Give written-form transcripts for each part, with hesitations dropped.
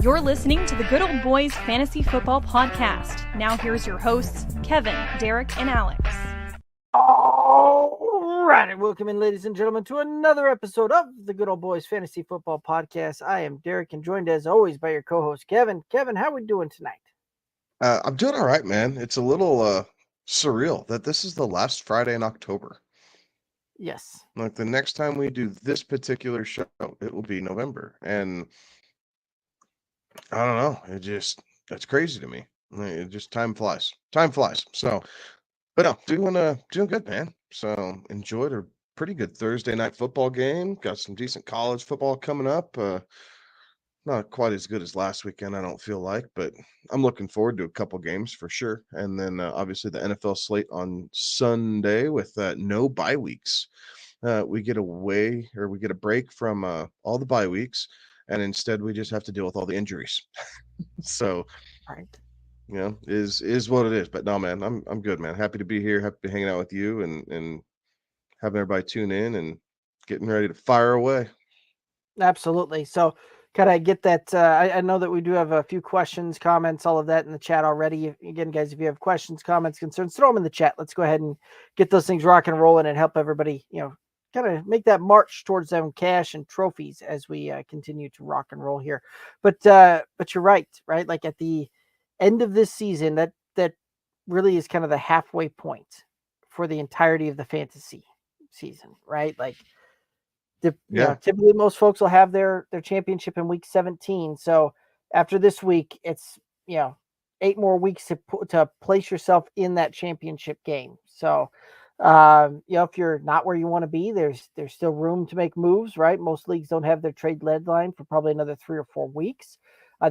You're listening to the Good Old Boys Fantasy Football Podcast. Now here's your hosts, Kevin, Derek, and Alex. All right, welcome in, ladies and gentlemen, to another episode of the Good Old Boys Fantasy Football Podcast. I am Derek, and joined as always by your co-host, Kevin. Kevin, how are we doing tonight? I'm doing all right, man. It's a little surreal that this is the last Friday in October. Yes. Like the next time we do this particular show, it will be November. And I don't know. That's crazy to me. It just time flies. Time flies. So, but no, doing good, man. So enjoyed a pretty good Thursday night football game. Got some decent college football coming up. Not quite as good as last weekend, I don't feel like, but I'm looking forward to a couple games for sure. And then obviously the NFL slate on Sunday with no bye weeks. We get a break from all the bye weeks, and instead we just have to deal with all the injuries. So, Right. is what it is. But no, man, I'm good, man. Happy to be here. Happy to be hanging out with you and having everybody tune in and getting ready to fire away. Absolutely. So, kind of get that. I know that we do have a few questions, comments, all of that in the chat already. Again, guys, if you have questions, comments, concerns, throw them in the chat. Let's go ahead and get those things rocking and rolling and help everybody, kind of make that march towards them cash and trophies as we continue to rock and roll here. But you're right? Like at the end of this season, that really is kind of the halfway point for the entirety of the fantasy season, right? Like, typically most folks will have their championship in week 17. So after this week, it's 8 more weeks to place yourself in that championship game. So if you're not where you want to be, there's still room to make moves, right? Most leagues don't have their trade deadline for probably another 3 or 4 weeks.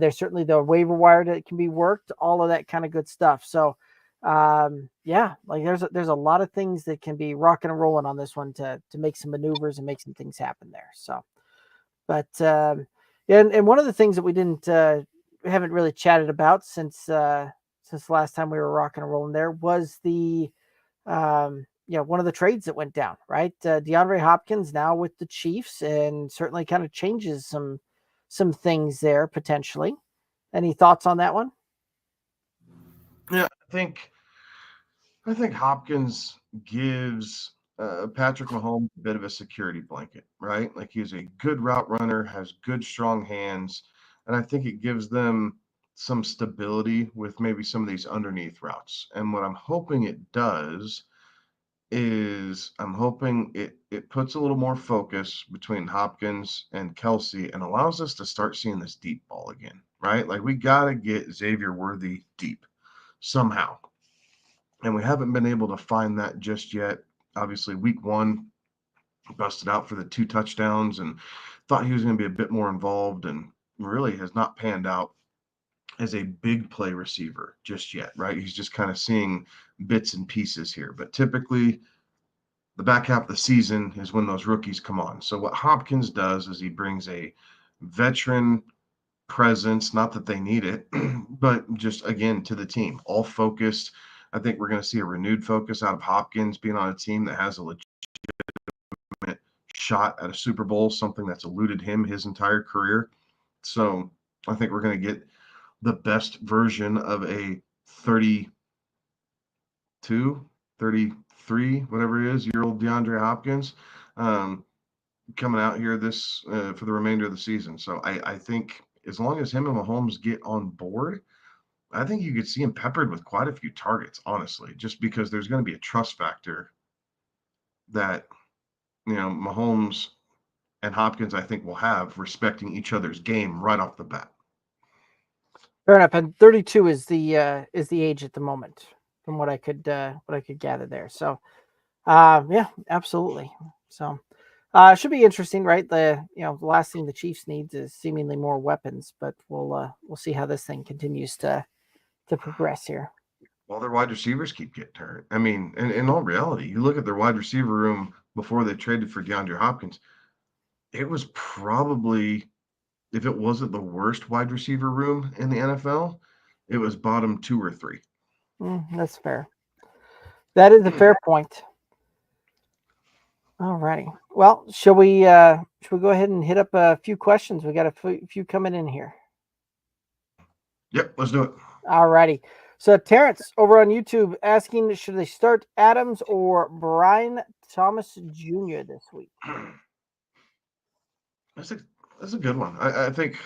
There's certainly the waiver wire that can be worked, all of that kind of good stuff. So like there's a lot of things that can be rocking and rolling on this one to make some maneuvers and make some things happen there. So, but and one of the things that we haven't really chatted about since the last time we were rocking and rolling there was the one of the trades that went down, right? DeAndre Hopkins now with the Chiefs, and certainly kind of changes some things there potentially. Any thoughts on that one? Yeah, I think Hopkins gives Patrick Mahomes a bit of a security blanket, right? Like he's a good route runner, has good strong hands, and I think it gives them some stability with maybe some of these underneath routes. And what I'm hoping it does is I'm hoping it puts a little more focus between Hopkins and Kelsey and allows us to start seeing this deep ball again, right? Like we got to get Xavier Worthy deep somehow. And we haven't been able to find that just yet. Obviously, week 1, busted out for the 2 touchdowns and thought he was going to be a bit more involved, and really has not panned out as a big play receiver just yet, right? He's just kind of seeing bits and pieces here. But typically, the back half of the season is when those rookies come on. So what Hopkins does is he brings a veteran presence, not that they need it, but just, again, to the team, all focused. I think we're going to see a renewed focus out of Hopkins being on a team that has a legitimate shot at a Super Bowl, something that's eluded him his entire career. So I think we're going to get the best version of a 32, 33, whatever it is, year-old DeAndre Hopkins coming out here this for the remainder of the season. So I think as long as him and Mahomes get on board, I think you could see him peppered with quite a few targets, honestly, just because there's going to be a trust factor that, Mahomes and Hopkins, I think, will have respecting each other's game right off the bat. Fair enough. And 32 is the age at the moment, from what I could gather there. So, yeah, absolutely. So, should be interesting, right? The last thing the Chiefs needs is seemingly more weapons, but we'll see how this thing continues to progress here. Well, their wide receivers keep getting hurt. I mean, in all reality, you look at their wide receiver room before they traded for DeAndre Hopkins, it was probably, if it wasn't the worst wide receiver room in the NFL, it was bottom 2 or 3. That's fair. That is a fair point. All righty. Well, should we go ahead and hit up a few questions? We got a few coming in here. Yep, let's do it. All righty. So Terrence over on YouTube asking, should they start Adams or Brian Thomas Jr. this week? That's a good one. I think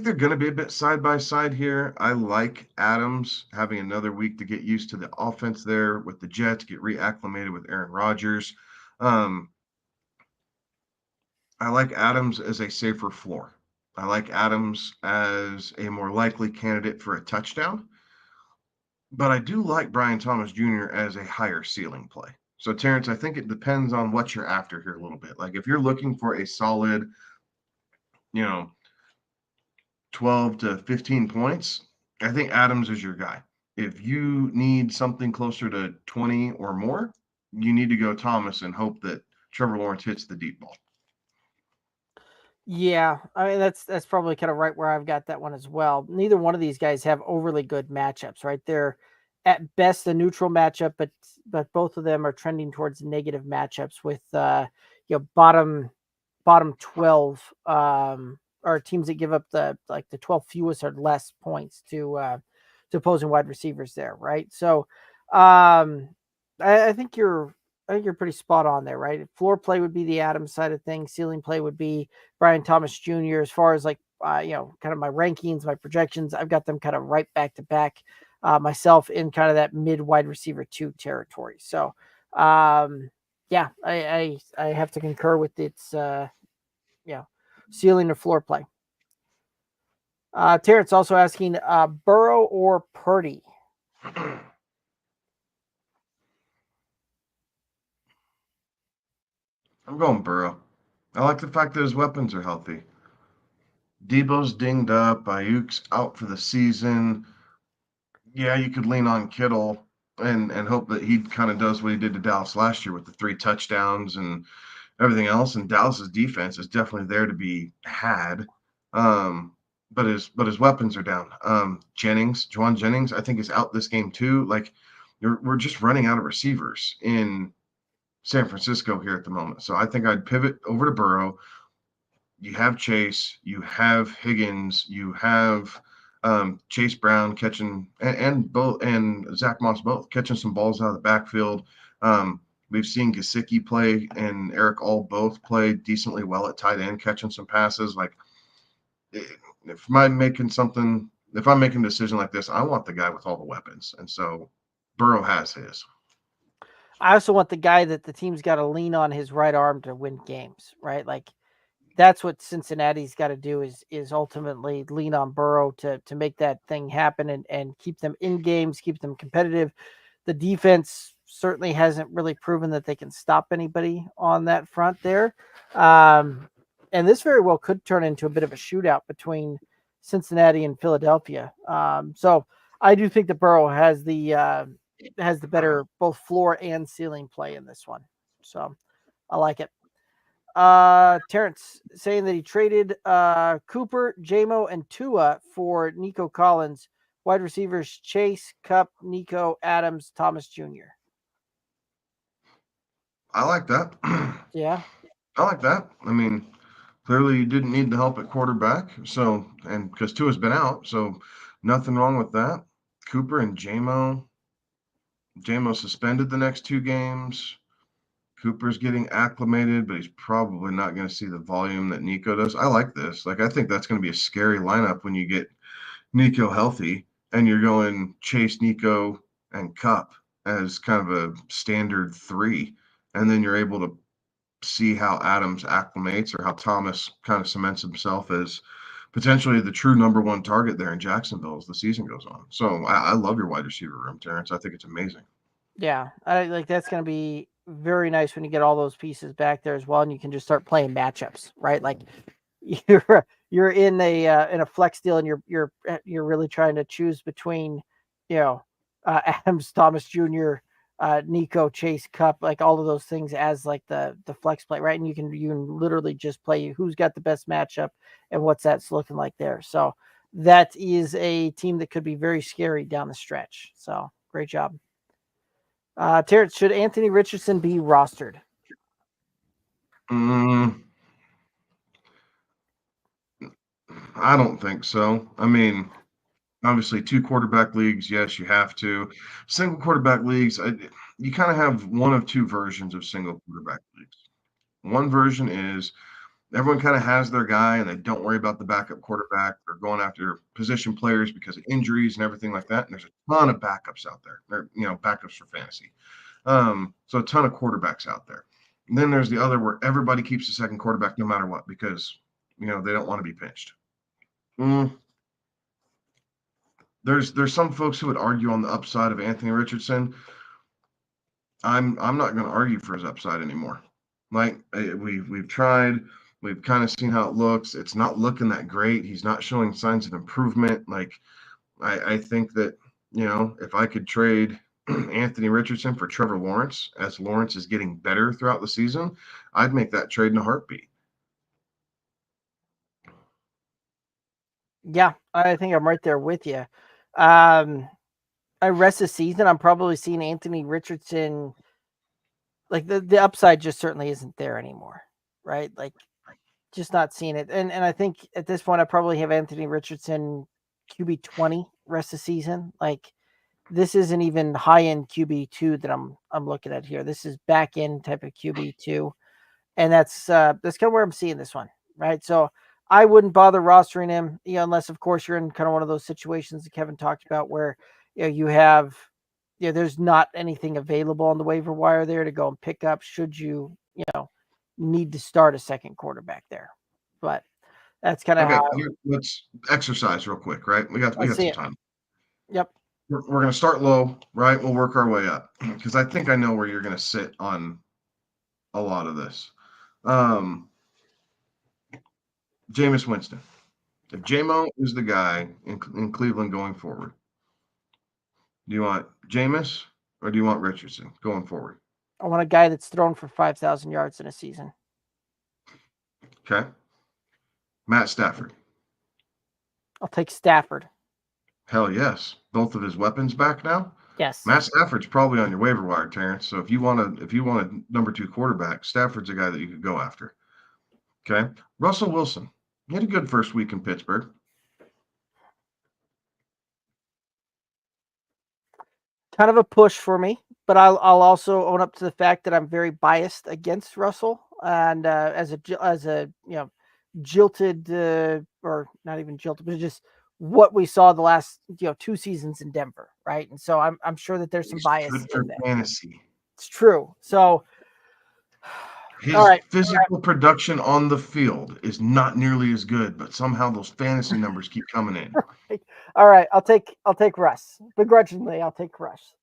they're going to be a bit side by side here. I like Adams having another week to get used to the offense there with the Jets, get reacclimated with Aaron Rodgers. I like Adams as a safer floor. I like Adams as a more likely candidate for a touchdown. But I do like Brian Thomas Jr. as a higher ceiling play. So, Terrence, I think it depends on what you're after here a little bit. Like if you're looking for a solid, 12 to 15 points, I think Adams is your guy. If you need something closer to 20 or more, you need to go Thomas and hope that Trevor Lawrence hits the deep ball. Yeah, I mean that's probably kind of right where I've got that one as well. Neither one of these guys have overly good matchups, right? They're at best a neutral matchup, but both of them are trending towards negative matchups with bottom 12 or teams that give up the 12 fewest or less points to opposing wide receivers there, right? So I think you're pretty spot on there, right? Floor play would be the Adams side of things. Ceiling play would be Brian Thomas Jr. As far as kind of my rankings, my projections, I've got them kind of right back to back myself in kind of that mid wide receiver 2 territory. So, yeah, I have to concur with its, ceiling or floor play. Terrence also asking Burrow or Purdy. I'm going Burrow. I like the fact that his weapons are healthy. Debo's dinged up. Ayuk's out for the season. Yeah, you could lean on Kittle and hope that he kind of does what he did to Dallas last year with the 3 touchdowns and everything else. And Dallas's defense is definitely there to be had. But his weapons are down. Juwan Jennings, I think is out this game too. Like we're just running out of receivers in San Francisco here at the moment. So I think I'd pivot over to Burrow. You have Chase, you have Higgins, you have Chase Brown catching and Zach Moss both catching some balls out of the backfield. We've seen Gesicki play and Eric All both play decently well at tight end, catching some passes. Like if I'm making a decision like this, I want the guy with all the weapons, and so Burrow has his. I also want the guy that the team's got to lean on his right arm to win games, right? Like that's what Cincinnati's got to do is ultimately lean on Burrow to make that thing happen and keep them in games, keep them competitive. The defense certainly hasn't really proven that they can stop anybody on that front there. And this very well could turn into a bit of a shootout between Cincinnati and Philadelphia. So I do think that Burrow has the better both floor and ceiling play in this one. So I like it. Terrence saying that he traded Cooper, JMO, and Tua for Nico Collins. Wide receivers Chase, Kupp, Nico, Adams, Thomas Jr. I like that. Yeah. I like that. I mean, clearly you didn't need the help at quarterback, so and because Tua's been out, so nothing wrong with that. Cooper and JMO suspended the next 2 games. Cooper's getting acclimated, but he's probably not going to see the volume that Nico does. I like this. Like I think that's going to be a scary lineup when you get Nico healthy and you're going Chase, Nico, and Kupp as kind of a standard 3, and then you're able to see how Adams acclimates or how Thomas kind of cements himself as potentially the true number 1 target there in Jacksonville as the season goes on. So I love your wide receiver room, Terrence. I think it's amazing. Yeah. I like that's going to be very nice when you get all those pieces back there as well, and you can just start playing matchups, right? Like you're in a flex deal and you're really trying to choose between Adams, Thomas Jr., Nico, Chase, Kupp, like all of those things as like the flex play, right? And you can literally just play who's got the best matchup and what's that's looking like there. So that is a team that could be very scary down the stretch. So great job. Terrence, should Anthony Richardson be rostered? I don't think so. I mean, obviously, 2 quarterback leagues, yes, you have to. Single quarterback leagues, you kind of have one of 2 versions of single quarterback leagues. One version is everyone kind of has their guy and they don't worry about the backup quarterback. They're going after position players because of injuries and everything like that. And there's a ton of backups out there. Backups for fantasy. So a ton of quarterbacks out there. And then there's the other where everybody keeps a second quarterback no matter what because they don't want to be pinched. There's some folks who would argue on the upside of Anthony Richardson. I'm not going to argue for his upside anymore. Like we've tried, we've kind of seen how it looks. It's not looking that great. He's not showing signs of improvement. Like I think that if I could trade Anthony Richardson for Trevor Lawrence as Lawrence is getting better throughout the season, I'd make that trade in a heartbeat. Yeah, I think I'm right there with you. Rest of the season, I'm probably seeing Anthony Richardson. Like the upside just certainly isn't there anymore, right? Like just not seeing it. And I think at this point I probably have Anthony Richardson QB 20 rest of the season. Like this isn't even high end QB 2 that I'm looking at here. This is back end type of QB 2. And that's kind of where I'm seeing this one, right? So I wouldn't bother rostering him, unless of course you're in kind of one of those situations that Kevin talked about where you have there's not anything available on the waiver wire there to go and pick up should you need to start a second quarterback there. But that's kind of Okay, how let's exercise real quick, right? We got some time. Yep. We're going to start low, right? We'll work our way up because I think I know where you're going to sit on a lot of this. Jameis Winston. If J-Mo is the guy in Cleveland going forward, do you want Jameis or do you want Richardson going forward? I want a guy that's thrown for 5,000 yards in a season. Okay. Matt Stafford. I'll take Stafford. Hell yes. Both of his weapons back now? Yes. Matt Stafford's probably on your waiver wire, Terrence. So if you want a number 2 quarterback, Stafford's a guy that you could go after. Okay. Russell Wilson. He had a good first week in Pittsburgh. Kind of a push for me, but I'll also own up to the fact that I'm very biased against Russell, and as a jilted or not even jilted, but just what we saw the last 2 seasons in Denver, right? And so I'm sure that there's some bias Good for in that. fantasy. It's true. So his all right, physical production on the field is not nearly as good, but somehow those fantasy numbers keep coming in. All right, I'll take Russ. Begrudgingly, I'll take Russ.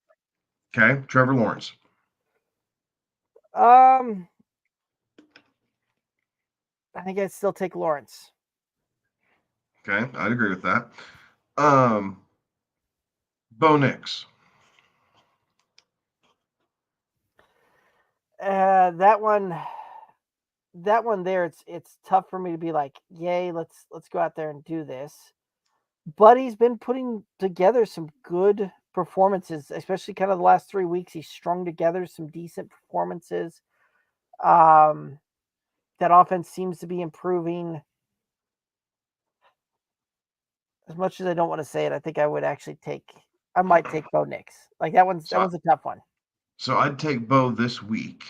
Okay, Trevor Lawrence. I think I'd still take Lawrence. Okay, I'd agree with that. Bo Nix. That one there, it's tough for me to be like, yay, let's go out there and do this. But he's been putting together some good performances, especially kind of the last 3 weeks. He's strung together some decent performances. That offense seems to be improving. As much as I don't want to say it, I think I might take Bo Nix. Like that one's a tough one. So I'd take Bo this week,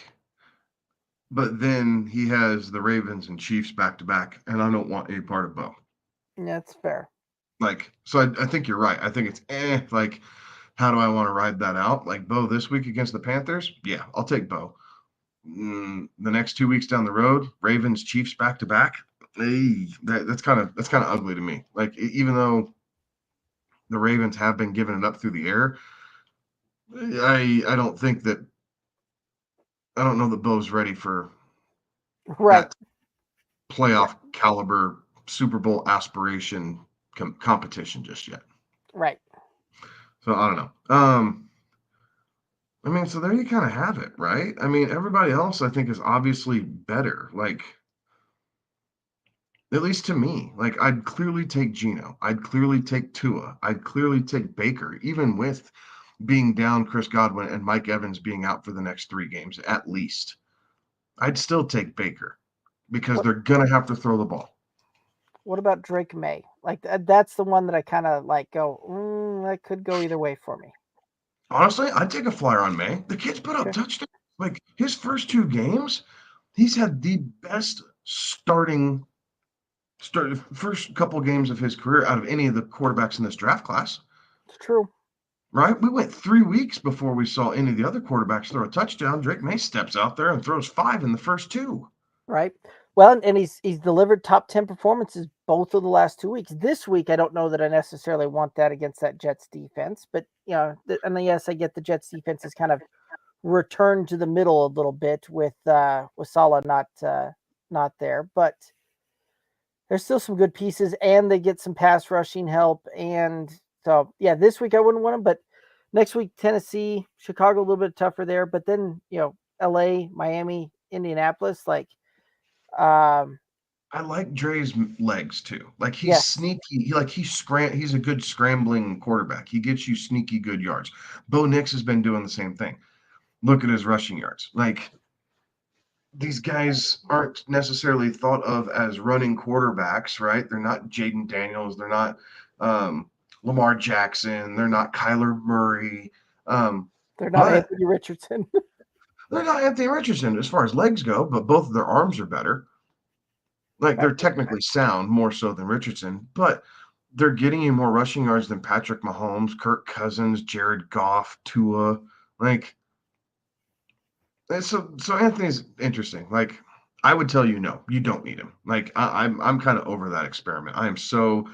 but then he has the Ravens and Chiefs back to back, and I don't want any part of Bo. Yeah, that's fair. Like, so I think you're right. I think it's like, how do I want to ride that out? Like Bo this week against the Panthers? Yeah, I'll take Bo. The next 2 weeks down the road, Ravens, Chiefs back to back. That's kind of ugly to me. Like, even though the Ravens have been giving it up through the air, I don't think that I don't know that Bo's ready for that playoff caliber Super Bowl aspiration competition just yet. Right. So I don't know. I mean, so there you kind of have it, right? I mean, everybody else I think is obviously better. Like, at least to me, like I'd clearly take Geno. I'd clearly take Tua. I'd clearly take Baker, even with being down Chris Godwin and Mike Evans being out for the next 3 games at least. I'd still take Baker because they're going to have to throw the ball. What about Drake May? Like that's the one that I kind of like go, that could go either way for me. Honestly, I'd take a flyer on May. The kid's put up Okay. touchdowns. Like his first 2 games, he's had the best first couple games of his career out of any of the quarterbacks in this draft class. It's true. Right? We went 3 weeks before we saw any of the other quarterbacks throw a touchdown. Drake May steps out there and throws 5 in the first 2. Right. Well, and he's delivered top 10 performances both of the last 2 weeks. This week, I don't know that I necessarily want that against that Jets defense, but and yes, I get the Jets defense is kind of returned to the middle a little bit with Salah not there, but there's still some good pieces, and they get some pass rushing help, and so yeah, this week I wouldn't want them, but next week Tennessee, Chicago a little bit tougher there, but then LA, Miami, Indianapolis, like. I like Dre's legs too. Like he's Yes. sneaky. He's a good scrambling quarterback. He gets you sneaky good yards. Bo Nix has been doing the same thing. Look at his rushing yards. Like these guys aren't necessarily thought of as running quarterbacks, right? They're not Jaden Daniels. They're not Lamar Jackson. They're not Kyler Murray. They're not but Anthony Richardson. they're not Anthony Richardson as far as legs go, but both of their arms are better. Like they're technically sound more so than Richardson, but they're getting you more rushing yards than Patrick Mahomes, Kirk Cousins, Jared Goff, Tua. Like, so Anthony's interesting. Like, I would tell you, no, you don't need him. Like, I'm kind of over that experiment. I am so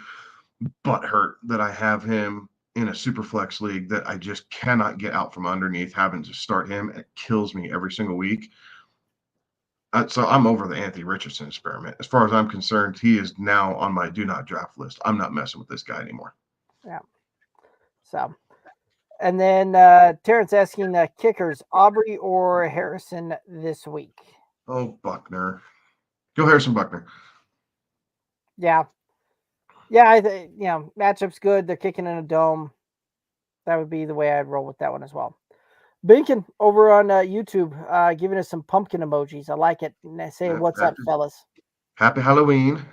butthurt that I have him in a super flex league that I just cannot get out from underneath having to start him. It kills me every single week. So I'm over the Anthony Richardson experiment. As far as I'm concerned, he is now on my do not draft list. I'm not messing with this guy anymore. Yeah. So, and then Terrence asking kickers, Aubrey or Harrison this week? Oh, Buckner. Go Harrison Buckner. Yeah. Yeah, I think matchup's good. They're kicking in a dome. That would be the way I'd roll with that one as well. Binkin over on YouTube, giving us some pumpkin emojis. I like it. Saying, "What's up, fellas?" Happy Halloween.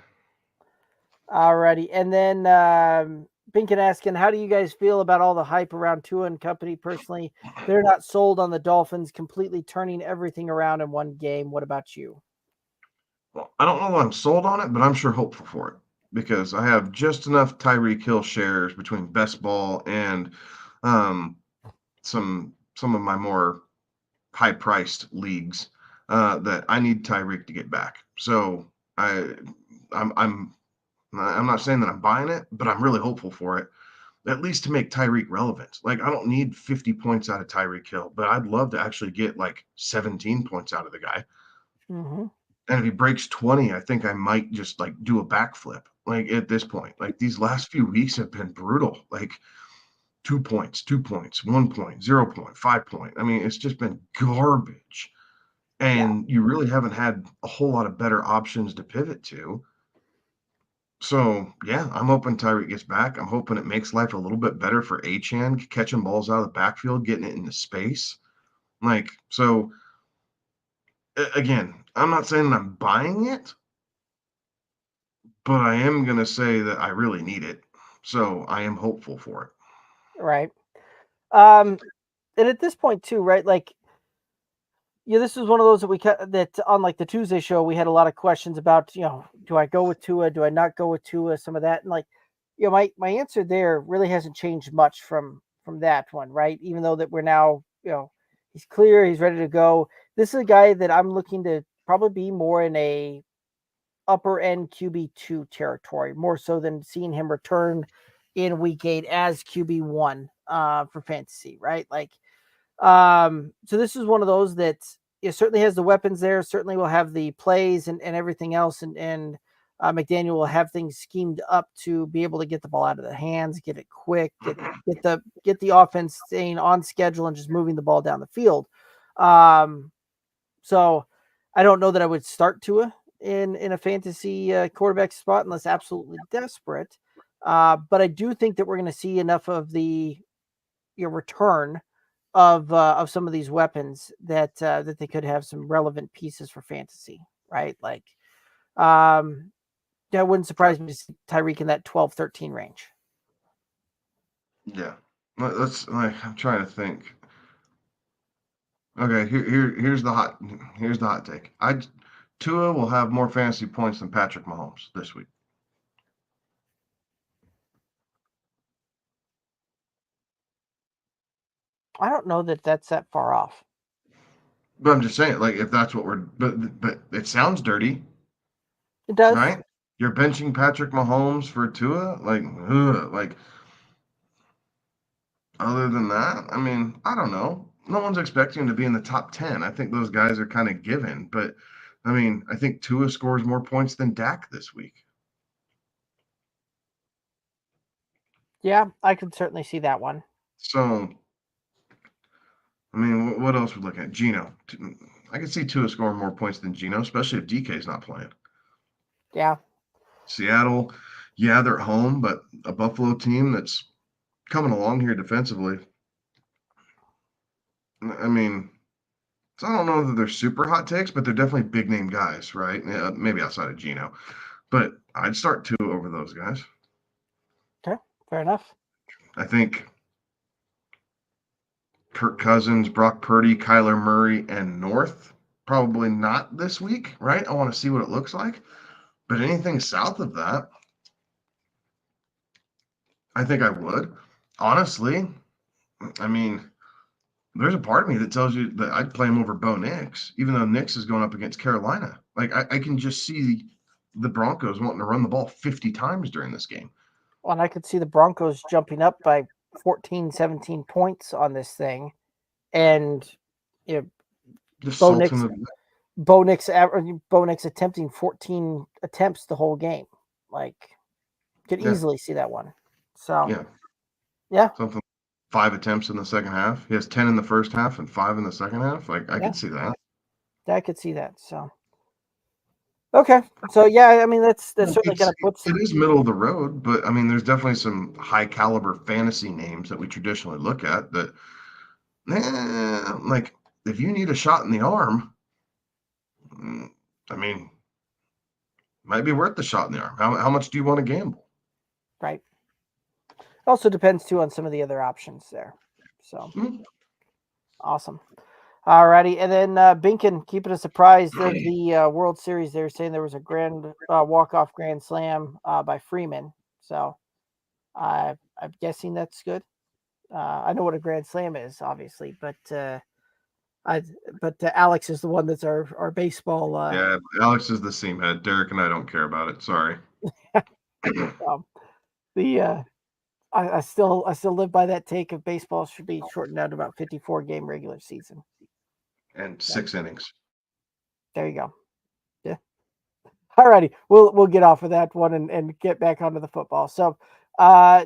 Alrighty, and then Binkin asking, "How do you guys feel about all the hype around Tua and company? Personally, they're not sold on the Dolphins completely turning everything around in one game. What about you?" Well, I don't know if I'm sold on it, but I'm sure hopeful for it because I have just enough Tyreek Hill shares between Best Ball and some of my more high-priced leagues that I need Tyreek to get back. So I'm not saying that I'm buying it, but I'm really hopeful for it, at least to make Tyreek relevant. Like I don't need 50 points out of Tyreek Hill, but I'd love to actually get like 17 points out of the guy. Mm-hmm. And if he breaks 20, I think I might just like do a backflip. Like at this point, like these last few weeks have been brutal. Like 2 points, 2 points, 1 point, 0 point, 5 point. I mean, it's just been garbage. And you really haven't had a whole lot of better options to pivot to. So, yeah, I'm hoping Tyreek gets back. I'm hoping it makes life a little bit better for Achane, catching balls out of the backfield, getting it into space. Like, so, again, I'm not saying that I'm buying it, but I am going to say that I really need it. So I am hopeful for it. Right. And at this point too, right? Like, this is one of those that on like the Tuesday show, we had a lot of questions about, do I go with Tua? Do I not go with Tua? Some of that. And like, my answer there really hasn't changed much from that one, right? Even though that we're now, he's clear, he's ready to go. This is a guy that I'm looking to probably be more in a upper end QB2 territory, more so than seeing him return in week 8 as QB1 for fantasy, right? Like, so this is one of those that it certainly has the weapons there, certainly will have the plays and everything else. And McDaniel will have things schemed up to be able to get the ball out of the hands, get it quick, get the offense staying on schedule and just moving the ball down the field. So I don't know that I would start Tua in a fantasy quarterback spot unless absolutely desperate. But I do think that we're going to see enough of the return of some of these weapons that they could have some relevant pieces for fantasy, right? Like, Yeah, it wouldn't surprise me to see Tyreek in that 12-13 range. Yeah. I'm trying to think. Okay, here's the hot take. Tua will have more fantasy points than Patrick Mahomes this week. I don't know that that's that far off. But I'm just saying, like, if that's what but it sounds dirty, It does. right? You're benching Patrick Mahomes for Tua, like. Other than that, I mean, I don't know. No one's expecting him to be in the top 10. I think those guys are kind of given, but I mean, I think Tua scores more points than Dak this week. Yeah, I could certainly see that one. So, I mean, what else we're looking at? Geno. I can see Tua scoring more points than Geno, especially if DK's not playing. Yeah. Seattle, yeah, they're at home, but a Buffalo team that's coming along here defensively. I mean, so I don't know that they're super hot takes, but they're definitely big name guys, right? Maybe outside of Geno. But I'd start Tua over those guys. Okay, fair enough. I think Kirk Cousins, Brock Purdy, Kyler Murray, and North, probably not this week, right? I want to see what it looks like. But anything south of that, I think I would. Honestly, I mean, there's a part of me that tells you that I'd play him over Bo Nix, even though Nix is going up against Carolina. Like, I can just see the Broncos wanting to run the ball 50 times during this game. Well, and I could see the Broncos jumping up by 14, 17 points on this thing. And you know, Just Bo Nix attempting 14 attempts the whole game. Like, could easily see that one. So, yeah. Something 5 attempts in the second half. He has 10 in the first half and 5 in the second half. Like, I could see that. I could see that. So, okay. So, yeah, I mean, that's certainly going to put some. It is middle of the road, but I mean, there's definitely some high caliber fantasy names that we traditionally look at that, like, if you need a shot in the arm, I mean, might be worth the shot in the arm. How much do you want to gamble? Right. Also depends, too, on some of the other options there. So, Awesome. All righty. And then Binkin, keeping a surprise of the World Series. They were saying there was a grand walk-off grand slam by Freeman. So I'm guessing that's good. I know what a grand slam is, obviously, but Alex is the one that's our baseball. Yeah, Alex is the seam head. Derek and I don't care about it. Sorry. I still live by that take of baseball should be shortened down to about 54 game regular season and 6 innings. There you go. Yeah. All righty. We'll get off of that one and get back onto the football. So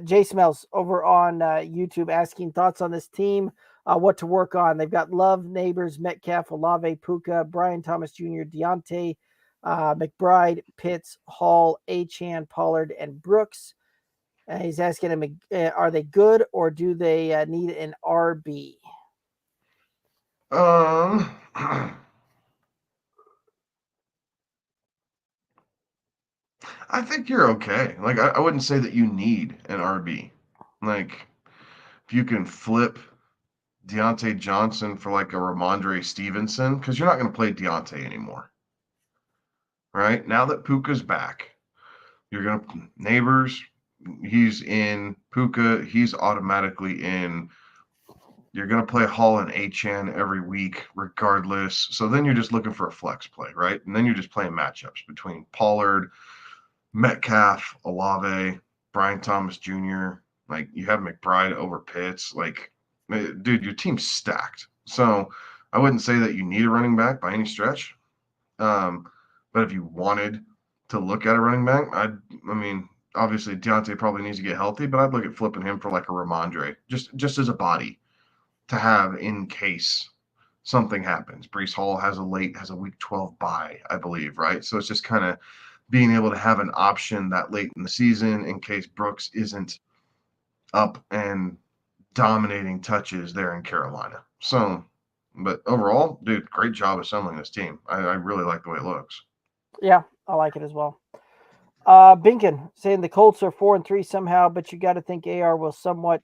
Jay Smells over on YouTube asking thoughts on this team, what to work on. They've got Love, Neighbors, Metcalf, Olave, Puka, Brian Thomas Jr., Deontay, McBride, Pitts, Hall, Achane, Pollard, and Brooks. He's asking him, are they good or do they need an RB? I think you're okay. Like, I wouldn't say that you need an RB. Like, if you can flip Deontay Johnson for like a Ramondre Stevenson, because you're not going to play Deontay anymore. Right? Now that Puka's back, you're going to Neighbors, he's in. Puka, he's automatically in. You're going to play Hall and Achane every week, regardless. So then you're just looking for a flex play, right? And then you're just playing matchups between Pollard, Metcalf, Olave, Brian Thomas Jr. Like, you have McBride over Pitts. Like, dude, your team's stacked. So I wouldn't say that you need a running back by any stretch. But if you wanted to look at a running back, I mean, obviously Deontay probably needs to get healthy, but I'd look at flipping him for like a Ramondre, just as a body to have in case something happens. Breece Hall has a week 12 bye, I believe, right? So it's just kind of being able to have an option that late in the season in case Brooks isn't up and dominating touches there in Carolina. So, but overall, dude, great job assembling this team. I really like the way it looks. Yeah, I like it as well. Binkin saying the Colts are 4-3 somehow, but you got to think AR will somewhat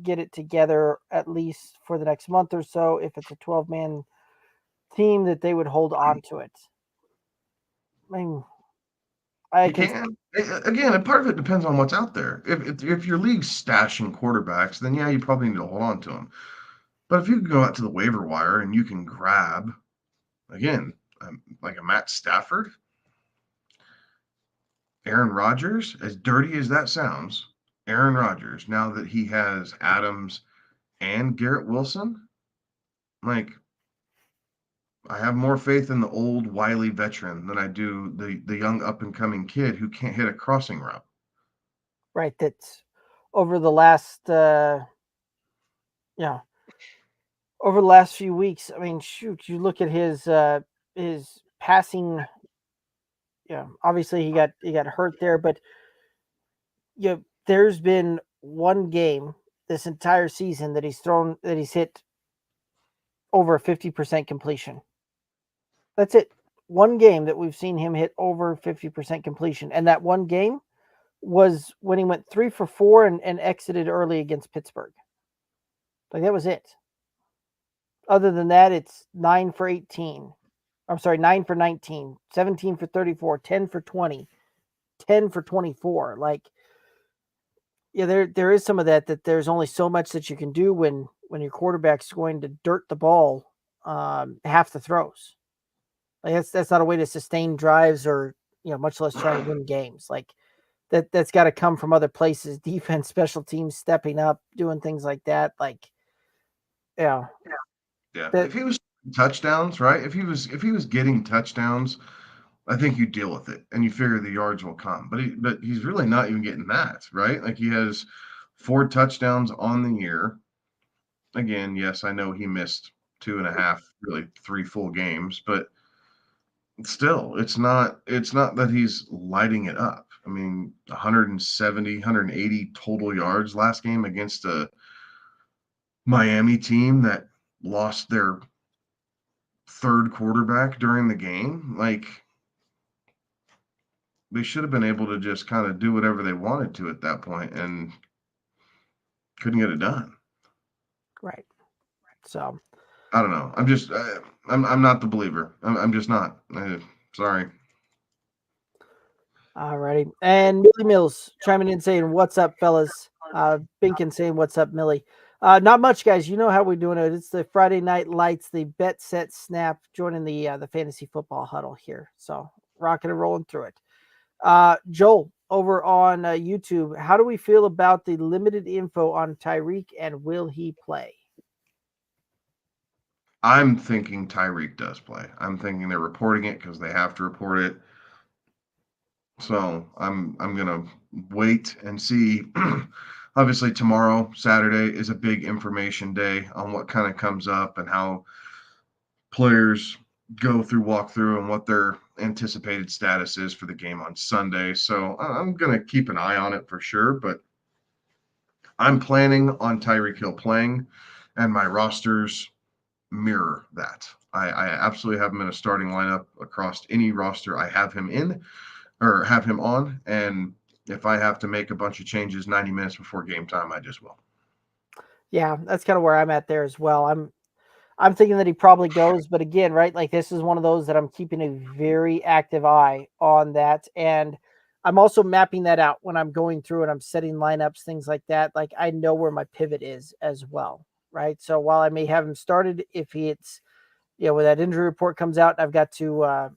get it together at least for the next month or so. If it's a 12-man team, that they would hold on to it. I mean, You can. Again, and part of it depends on what's out there. If your league's stashing quarterbacks, then yeah, you probably need to hold on to them. But if you can go out to the waiver wire and you can grab, again, like a Matt Stafford, Aaron Rodgers, as dirty as that sounds, Aaron Rodgers, now that he has Adams and Garrett Wilson, like I have more faith in the old wily veteran than I do the young up and coming kid who can't hit a crossing route. right. That's over the last, over the last few weeks. I mean, shoot, you look at his passing. Yeah, obviously he got hurt there, but there's been one game this entire season that he's hit over 50% completion. That's it. One game that we've seen him hit over 50% completion. And that one game was when he went 3 for 4 and exited early against Pittsburgh. Like that was it. Other than that, it's 9 for 18. I'm sorry, 9 for 19, 17 for 34, 10 for 20, 10 for 24. Like, yeah, there is some of that there's only so much that you can do when your quarterback's going to dirt the ball half the throws. Like that's not a way to sustain drives or much less try and win games. Like that's got to come from other places, defense, special teams stepping up, doing things like that. Like, yeah. If he was touchdowns, right? If he was getting touchdowns, I think you deal with it and you figure the yards will come. But he's really not even getting that, right? Like he has 4 touchdowns on the year. Again, yes, I know he missed 2.5, really 3 full games, but still, it's not that he's lighting it up. I mean, 170, 180 total yards last game against a Miami team that lost their third quarterback during the game. Like they should have been able to just kind of do whatever they wanted to at that point and couldn't get it done. Right. So I don't know. I'm not the believer. I'm just not. Sorry. Alrighty. And Millie Mills chiming in saying, "What's up, fellas?" Binkin saying, "What's up, Millie?" Not much, guys. You know how we're doing it. It's the Friday Night Lights, the bet set snap, joining the fantasy football huddle here. So rocking and rolling through it. Joel over on YouTube, how do we feel about the limited info on Tyreek and will he play? I'm thinking Tyreek does play. I'm thinking they're reporting it because they have to report it. So I'm gonna wait and see. Obviously, tomorrow, Saturday, is a big information day on what kind of comes up and how players go through walkthrough and what their anticipated status is for the game on Sunday. So I'm gonna keep an eye on it for sure. But I'm planning on Tyreek Hill playing, and my rosters mirror that. I absolutely have him in a starting lineup across any roster I have him in or have him on. And if I have to make a bunch of changes 90 minutes before game time, I just will. Yeah, that's kind of where I'm at there as well. I'm thinking that he probably goes, but again, right, like this is one of those that I'm keeping a very active eye on that. And I'm also mapping that out when I'm going through and I'm setting lineups, things like that. Like I know where my pivot is as well, right? So while I may have him started, if it's when that injury report comes out, I've got to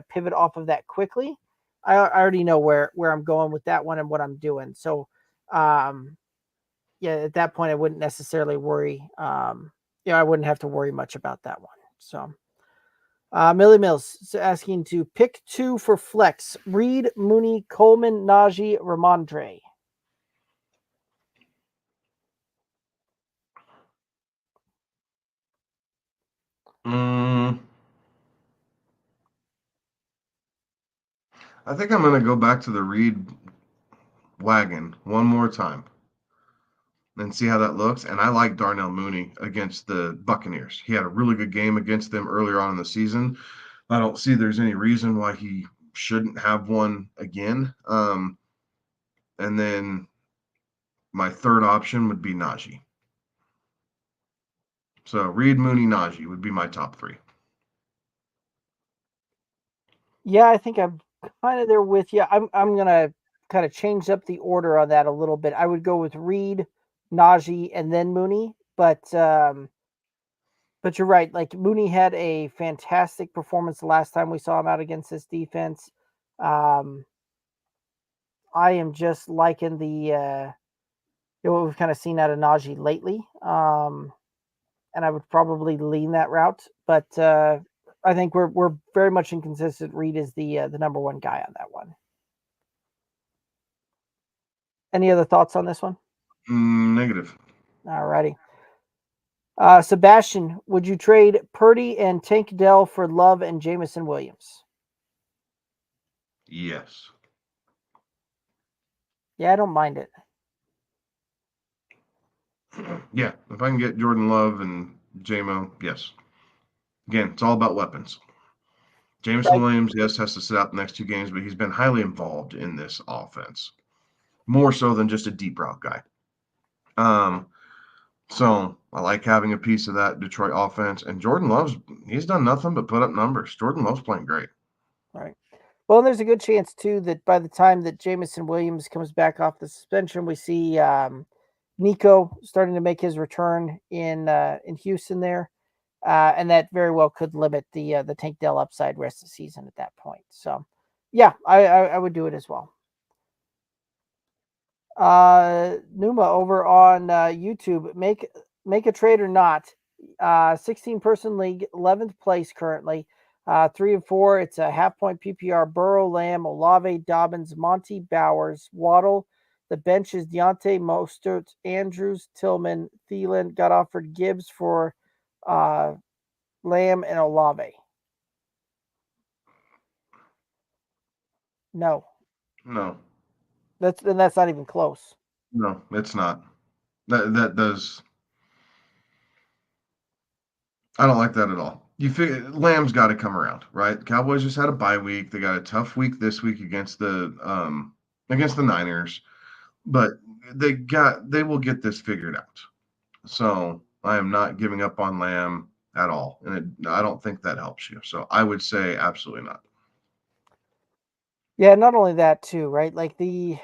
pivot off of that quickly. I already know where I'm going with that one and what I'm doing. So at that point I wouldn't necessarily worry. I wouldn't have to worry much about that one. So Millie Mills asking to pick 2 for flex: Reed, Mooney, Coleman, Najee, Ramondre. I think I'm going to go back to the Reed wagon one more time and see how that looks. And I like Darnell Mooney against the Buccaneers. He had a really good game against them earlier on in the season. I don't see there's any reason why he shouldn't have one again. And then my third option would be Najee. So Reed, Mooney, Najee would be my top three. Yeah, I think I'm kind of there with you. I'm gonna kind of change up the order on that a little bit. I would go with Reed, Najee, and then Mooney. But you're right. Like Mooney had a fantastic performance the last time we saw him out against this defense. I am just liking the what we've kind of seen out of Najee lately. And I would probably lean that route. But I think we're very much inconsistent. Reed is the number one guy on that one. Any other thoughts on this one? Negative. All righty. Sebastian, would you trade Purdy and Tank Dell for Love and Jamison Williams? Yes. Yeah, I don't mind it. Yeah, if I can get Jordan Love and JMO, yes. Again, it's all about weapons. Jameson Williams, yes, has to sit out the next 2 games, but he's been highly involved in this offense, more so than just a deep route guy. So I like having a piece of that Detroit offense. And Jordan Love's, he's done nothing but put up numbers. Jordan Love's playing great. Right. Well, there's a good chance too that by the time that Jamison Williams comes back off the suspension, we see Nico starting to make his return in Houston there, and that very well could limit the Tank Dell upside rest of the season at that point. So, yeah, I would do it as well. Numa over on YouTube, make a trade or not. 16-person league, 11th place currently. 3 and 4. It's a half-point PPR. Burrow, Lamb, Olave, Dobbins, Monty, Bowers, Waddle. The bench is Deontay, Mostert, Andrews, Tillman, Thielen. Got offered Gibbs for Lamb and Olave. No. That's not even close. No, it's not. That does. I don't like that at all. You figure Lamb's got to come around, right? The Cowboys just had a bye week. They got a tough week this week against the Niners, but they will get this figured out. So I am not giving up on Lamb at all, and I don't think that helps you. So I would say absolutely not. Yeah, not only that too, right? Like the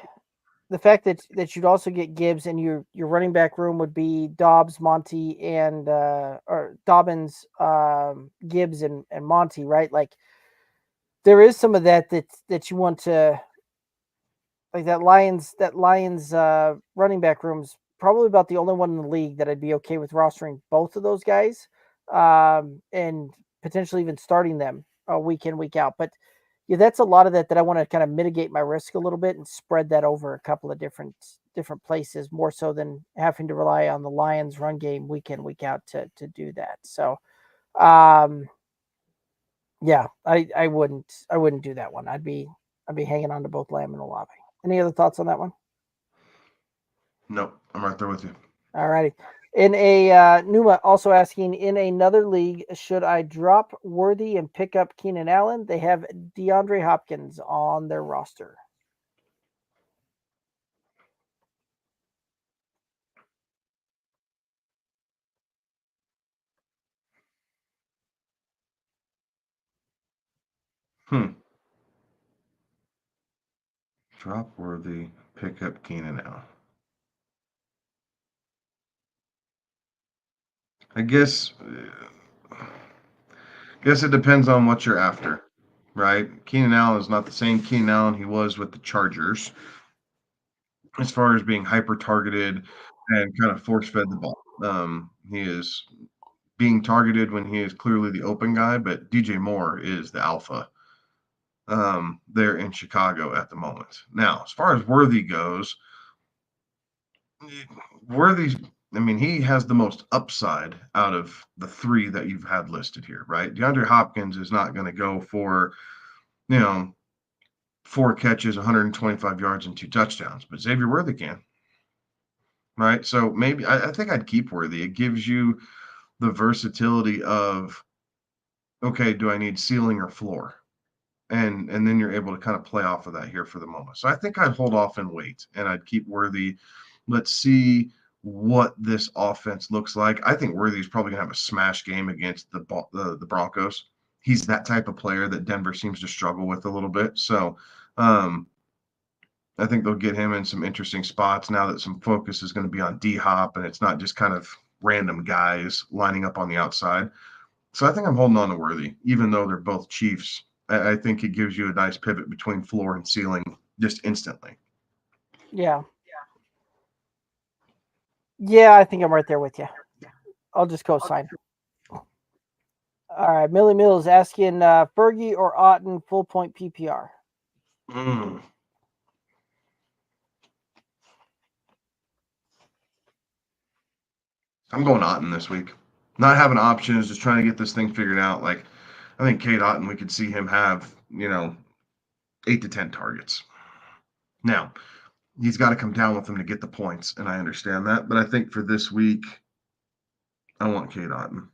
fact that you'd also get Gibbs and your running back room would be Dobbs, Monty, and or Dobbins, Gibbs, and Monty, right? Like there is some of that you want to, like that Lions running back room's probably about the only one in the league that I'd be okay with rostering both of those guys, and potentially even starting them week in, week out. But yeah, that's a lot of that I want to kind of mitigate my risk a little bit and spread that over a couple of different places, more so than having to rely on the Lions run game week in, week out to do that. So, yeah, I wouldn't do that one. I'd be hanging on to both Lamb and Olave. Any other thoughts on that one? No, I'm right there with you. All righty. In a Numa also asking, in another league, should I drop Worthy and pick up Keenan Allen? They have DeAndre Hopkins on their roster. Drop Worthy, pick up Keenan Allen. I guess it depends on what you're after, right? Keenan Allen is not the same Keenan Allen he was with the Chargers as far as being hyper targeted and kind of force fed the ball. He is being targeted when he is clearly the open guy, but DJ Moore is the alpha there in Chicago at the moment. Now, as far as Worthy goes, he has the most upside out of the 3 that you've had listed here, right? DeAndre Hopkins is not going to go for, 4 catches, 125 yards, and 2 touchdowns, but Xavier Worthy can, right? So maybe I think I'd keep Worthy. It gives you the versatility of, okay, do I need ceiling or floor, and then you're able to kind of play off of that here for the moment. So I think I'd hold off and wait, and I'd keep Worthy. Let's see what this offense looks like. I think Worthy's probably gonna have a smash game against the Broncos. He's that type of player that Denver seems to struggle with a little bit. So I think they'll get him in some interesting spots now that some focus is going to be on D-Hop, and it's not just kind of random guys lining up on the outside. So I think I'm holding on to Worthy, even though they're both Chiefs. I think it gives you a nice pivot between floor and ceiling just instantly. Yeah. Yeah, I think I'm right there with you. I'll just co-sign. All right, Millie Mills asking Fergie or Otten full point PPR. I'm going Otten this week. Not having options, just trying to get this thing figured out. Like, I think Cade Otten, we could see him have, 8 to 10 targets. Now, he's got to come down with them to get the points, and I understand that. But I think for this week, I want Cade Otten.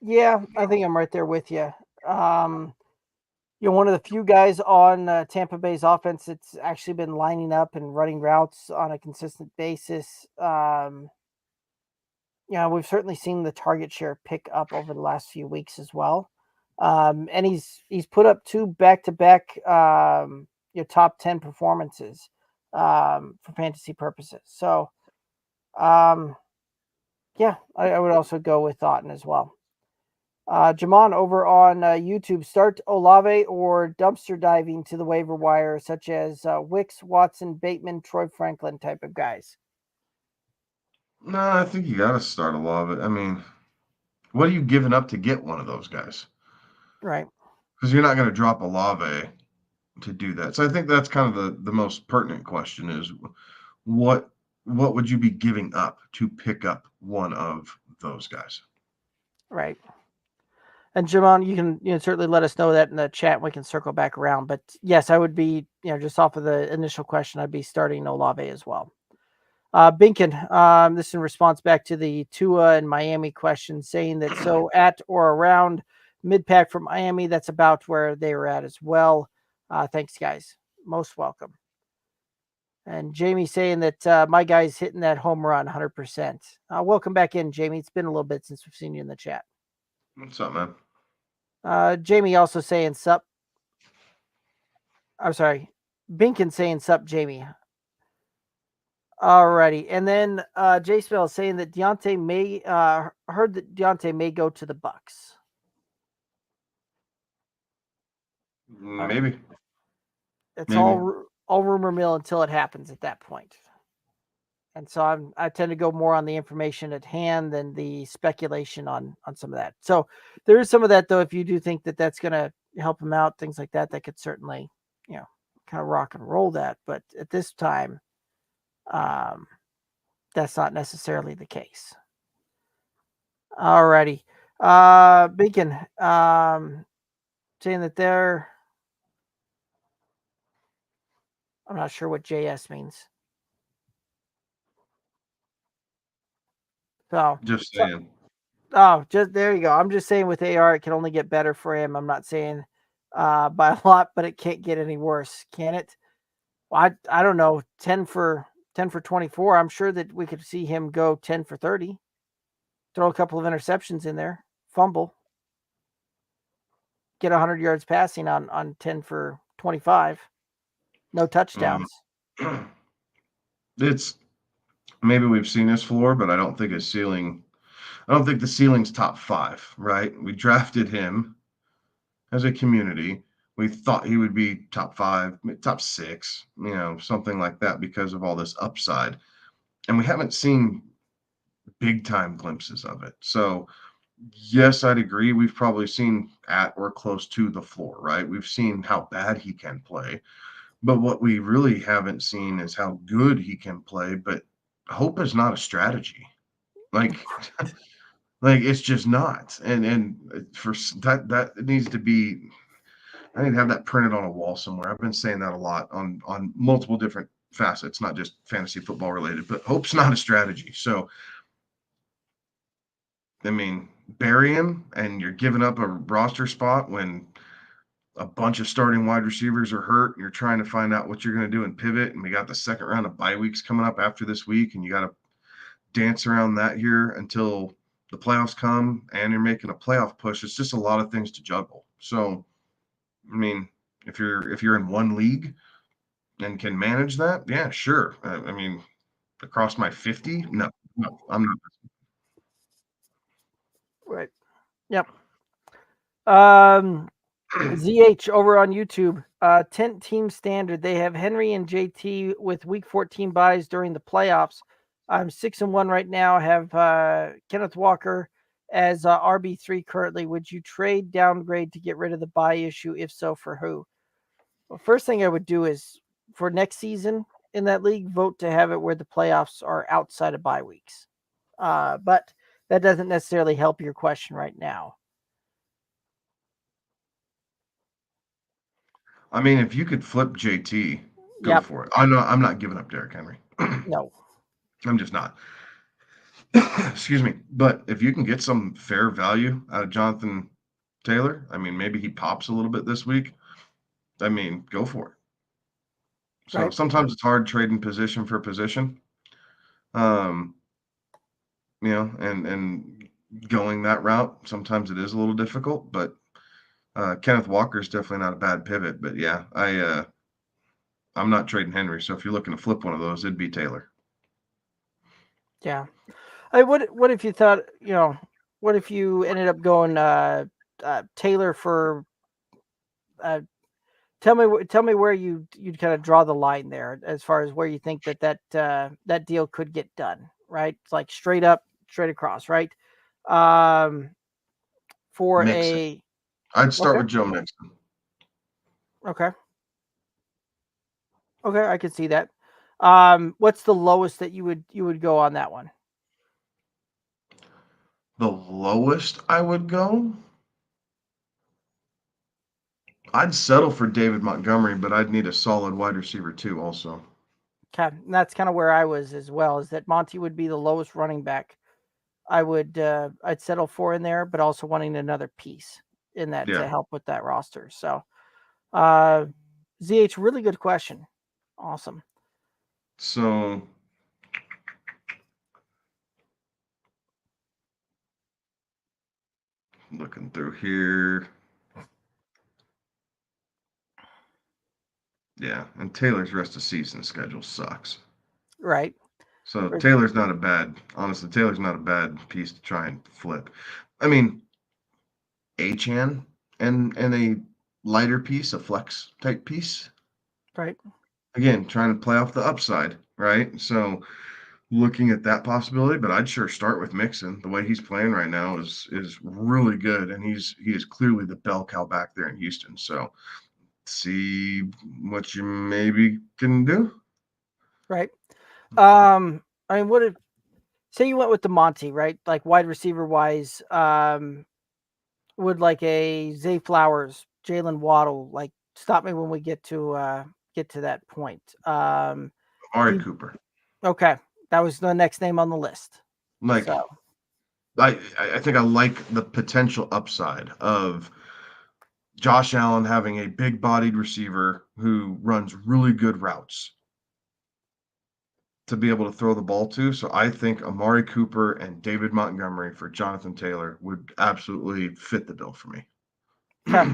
Yeah, I think I'm right there with you. One of the few guys on Tampa Bay's offense that's actually been lining up and running routes on a consistent basis. We've certainly seen the target share pick up over the last few weeks as well. And he's put up 2 back-to-back top 10 performances for fantasy purposes. So, I would also go with Otten as well. Jamon over on YouTube, start Olave or dumpster diving to the waiver wire, such as Wicks, Watson, Bateman, Troy Franklin type of guys. No, I think you got to start Olave. I mean, what are you giving up to get one of those guys? Right. Because you're not going to drop Olave to do that. So I think that's kind of the most pertinent question is what would you be giving up to pick up one of those guys? Right. And Jamon, you can certainly let us know that in the chat. We can circle back around. But yes, I would be, just off of the initial question, I'd be starting Olave as well. Binkin, this in response back to the Tua and Miami question, saying that so at or around mid-pack from Miami, that's about where they were at as well. Thanks, guys. Most welcome. And Jamie saying that my guy's hitting that home run 100%. Welcome back in, Jamie. It's been a little bit since we've seen you in the chat. What's up, man? Jamie also saying sup. I'm sorry. Binkin saying sup, Jamie. Alrighty. And then Jay Spell saying that Deontay may heard that Deontay may go to the Bucks. Maybe. It's Maybe. all rumor mill until it happens at that point. And so I tend to go more on the information at hand than the speculation on some of that. So there is some of that, though. If you do think that that's going to help him out, things like that, that could certainly, kind of rock and roll that. But at this time, that's not necessarily the case. Alrighty. Beacon, saying that I'm not sure what JS means. So Just saying. Just there you go. I'm just saying with AR, it can only get better for him. I'm not saying by a lot, but it can't get any worse, can it? Well, I don't know. 10 for 24. I'm sure that we could see him go 10 for 30. Throw a couple of interceptions in there, fumble, get 100 yards passing on 10 for 25. No touchdowns. It's maybe we've seen his floor, but I don't think his ceiling. I don't think the ceiling's top 5, right? We drafted him as a community. We thought he would be top 5, top 6, something like that because of all this upside. And we haven't seen big time glimpses of it. So, yes, I'd agree. We've probably seen at or close to the floor, right? We've seen how bad he can play. But what we really haven't seen is how good he can play. But hope is not a strategy. Like it's just not. And for that it needs to be. I need to have that printed on a wall somewhere. I've been saying that a lot on multiple different facets, not just fantasy football related. But hope's not a strategy. So, I mean, bury him and you're giving up a roster spot when a bunch of starting wide receivers are hurt and you're trying to find out what you're going to do in pivot, and we got the second round of bye weeks coming up after this week, and you got to dance around that here until the playoffs come and you're making a playoff push. It's just a lot of things to juggle. So, I mean, if you're in one league and can manage that, yeah, sure. I mean, across my 50, no, I'm not. Right. Yep. ZH over on YouTube, 10 team standard. They have Henry and JT with week 14 buys during the playoffs. I'm 6-1 right now. Have Kenneth Walker as RB3 currently. Would you trade downgrade to get rid of the buy issue? If so, for who? Well, first thing I would do is for next season in that league, vote to have it where the playoffs are outside of bye weeks. But that doesn't necessarily help your question right now. I mean, if you could flip JT, go Yep. for it. I'm not giving up Derrick Henry. No. I'm just not. Excuse me. But if you can get some fair value out of Jonathan Taylor, I mean, maybe he pops a little bit this week. I mean, go for it. So Right. sometimes it's hard trading position for position. And going that route, sometimes it is a little difficult, but Kenneth Walker is definitely not a bad pivot. But yeah, I'm not trading Henry. So if you're looking to flip one of those, it'd be Taylor. Yeah. What if you thought, what if you ended up going Taylor for tell me where you'd kind of draw the line there as far as where you think that deal could get done, right? It's like straight across, right? For Mixon. I'd start okay. with Joe Mixon. Okay, I could see that. What's the lowest that you would go on that one? The lowest I would go, I'd settle for David Montgomery, but I'd need a solid wide receiver too also. Okay, and that's kind of where I was as well, is that Monty would be the lowest running back I'd settle for in there, but also wanting another piece in that to help with that roster. So ZH, really good question. Awesome. So looking through here. Yeah, and Taylor's rest of season schedule sucks. Right. So Taylor's not a bad piece to try and flip. I mean, Achane and a lighter piece, a flex type piece. Right. Again, trying to play off the upside, right? So looking at that possibility, but I'd sure start with Mixon. The way he's playing right now is really good, and he is clearly the bell cow back there in Houston. So see what you maybe can do. Right. I mean, what if say you went with the Monty, right? Like wide receiver wise, would like a Zay Flowers, Jalen Waddle, like stop me when we get to that point. Amari Cooper. Okay. That was the next name on the list. Like so. I think I like the potential upside of Josh Allen having a big-bodied receiver who runs really good routes to be able to throw the ball to. So I think Amari Cooper and David Montgomery for Jonathan Taylor would absolutely fit the bill for me. Okay.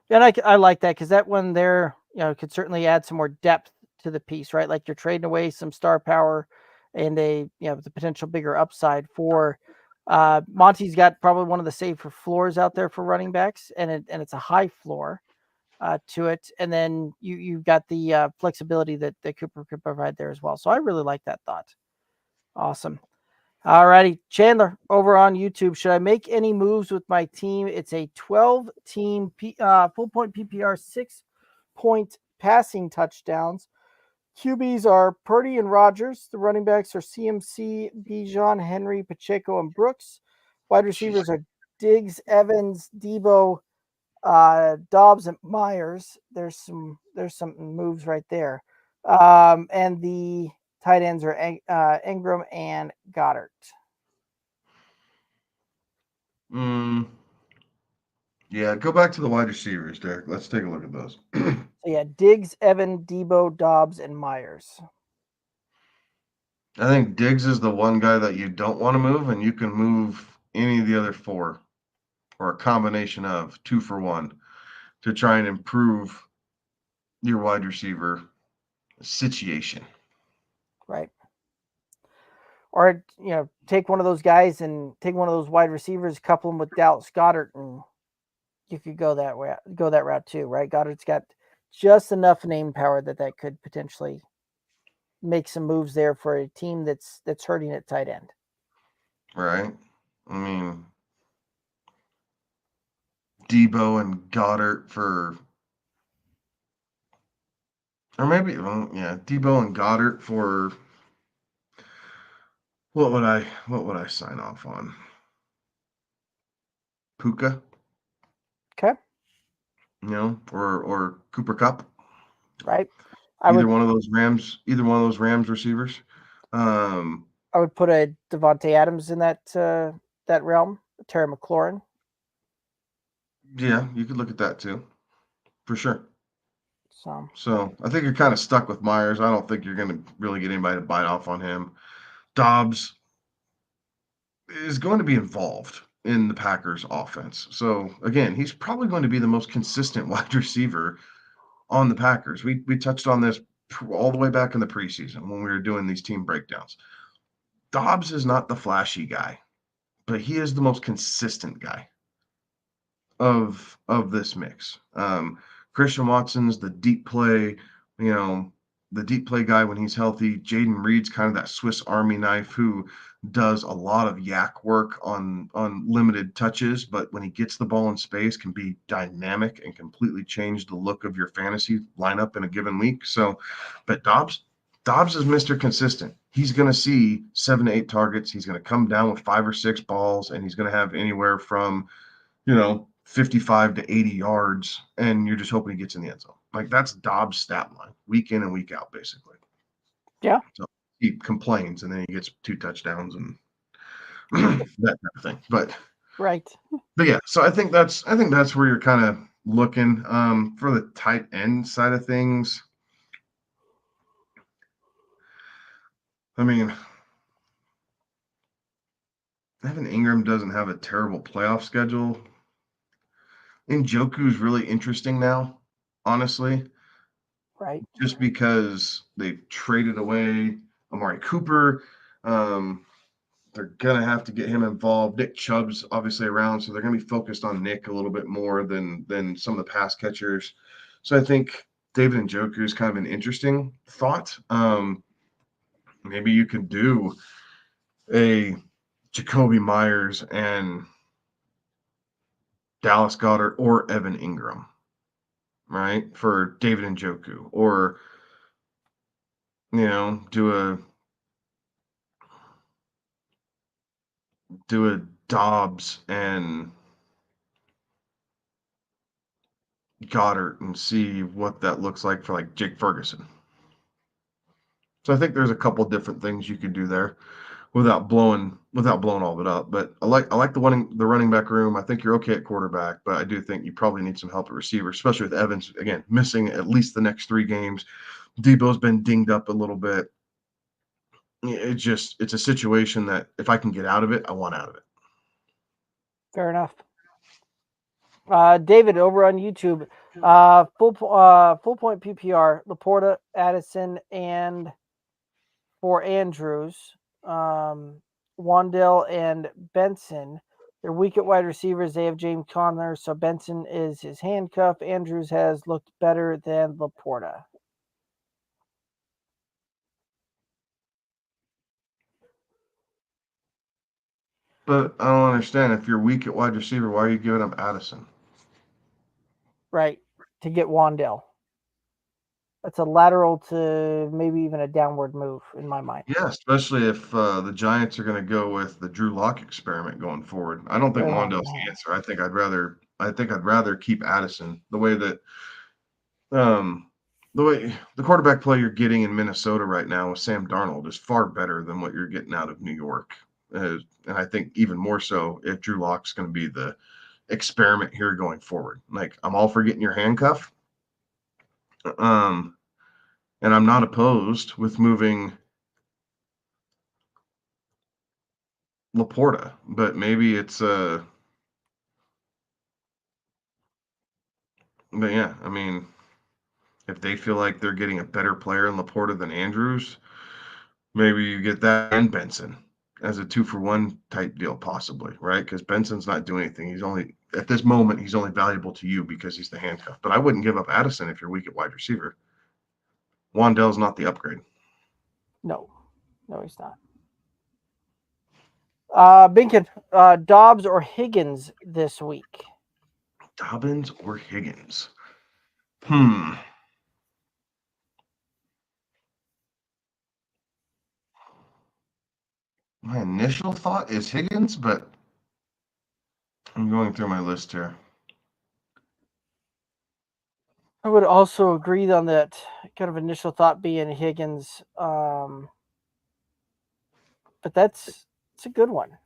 And I like that because that one there, could certainly add some more depth to the piece, right? Like you're trading away some star power and the potential bigger upside for Monty's got probably one of the safer floors out there for running backs, and it's a high floor to it. And then you've got the flexibility that Cooper could provide there as well. So I really like that thought. Awesome. All righty, Chandler over on YouTube. Should I make any moves with my team? It's a 12-team full point PPR, 6-point passing touchdowns. QBs are Purdy and Rodgers. The running backs are CMC, Bijan, Henry, Pacheco, and Brooks. Wide receivers are Diggs, Evans, Debo, Dobbs, and Myers. There's some moves right there. And the tight ends are Ingram and Goddard. Yeah, go back to the wide receivers, Derek. Let's take a look at those. So yeah, Diggs, Evan, Debo, Dobbs, and Myers. I think Diggs is the one guy that you don't want to move, and you can move any of the other four or a combination of 2 for 1 to try and improve your wide receiver situation. Right. Or take one of those guys and take one of those wide receivers, couple them with Dallas Goedert, and you could go that way, go that route too, right? Goddard's got just enough name power that could potentially make some moves there for a team that's hurting at tight end. Right. I mean, Debo and Goddard Debo and Goddard for what would I sign off on? Puka, Okay. or Cooper Cup. Right. Either one of those Rams receivers. I would put a Devontae Adams in that realm. Terry McLaurin. Yeah, you could look at that too, for sure. So I think you're kind of stuck with Myers. I don't think you're going to really get anybody to bite off on him. Dobbs is going to be involved in the Packers offense. So again, he's probably going to be the most consistent wide receiver on the Packers. We touched on this all the way back in the preseason when we were doing these team breakdowns. Dobbs is not the flashy guy, but he is the most consistent guy of this mix. Christian Watson's the deep play, the deep play guy when he's healthy. Jaden Reed's kind of that Swiss Army knife who does a lot of yak work on limited touches, but when he gets the ball in space can be dynamic and completely change the look of your fantasy lineup in a given week. So, but Dobbs is Mr. Consistent. He's going to see 7 to 8 targets. He's going to come down with 5 or 6 balls, and he's going to have anywhere from 55 to 80 yards, and you're just hoping he gets in the end zone. Like, that's Dobbs' stat line, week in and week out, basically. Yeah. So he complains, and then he gets 2 touchdowns and that kind of thing. But right. But yeah, so I think that's where you're kind of looking for the tight end side of things. I mean, Evan Ingram doesn't have a terrible playoff schedule. Njoku's really interesting now, honestly. Right. Just because they've traded away Amari Cooper. They're going to have to get him involved. Nick Chubb's obviously around, so they're going to be focused on Nick a little bit more than some of the pass catchers. So I think David Njoku is kind of an interesting thought. Maybe you can do a Jacoby Myers and Dallas Goedert or Evan Ingram, right, for David Njoku, or do a Dobbs and Goddard and see what that looks like for like Jake Ferguson. So I think there's a couple different things you could do there without blowing all of it up. But I like the running back room. I think you're okay at quarterback, but I do think you probably need some help at receiver, especially with Evans again missing at least the next 3 games. Debo's been dinged up a little bit. It's a situation that if I can get out of it, I want out of it. Fair enough. David over on YouTube, full point PPR, Laporta, Addison, and for Andrews, Wandell and Benson. They're weak at wide receivers. They have James Conner, so Benson is his handcuff. Andrews has looked better than Laporta. But I don't understand. If you're weak at wide receiver, why are you giving up Addison? Right, to get Wandell. That's a lateral to maybe even a downward move in my mind. Yeah, especially if the Giants are going to go with the Drew Lock experiment going forward. I don't think Wandell's the answer. I think I'd rather keep Addison. The way the quarterback play you're getting in Minnesota right now with Sam Darnold is far better than what you're getting out of New York. And I think even more so if Drew Lock's going to be the experiment here going forward. Like, I'm all for getting your handcuff. And I'm not opposed with moving Laporta, but maybe it's but yeah, I mean, if they feel like they're getting a better player in Laporta than Andrews, maybe you get that and Benson as a 2-for-1 type deal, possibly, right? Because Benson's not doing anything. He's only at this moment he's only valuable to you because he's the handcuff. But I wouldn't give up Addison if you're weak at wide receiver. Wandell's not the upgrade. No, he's not. Binkin, Dobbs or Higgins this week? Dobbins or Higgins? My initial thought is Higgins, but I'm going through my list here. I would also agree on that kind of initial thought being Higgins. But it's a good one.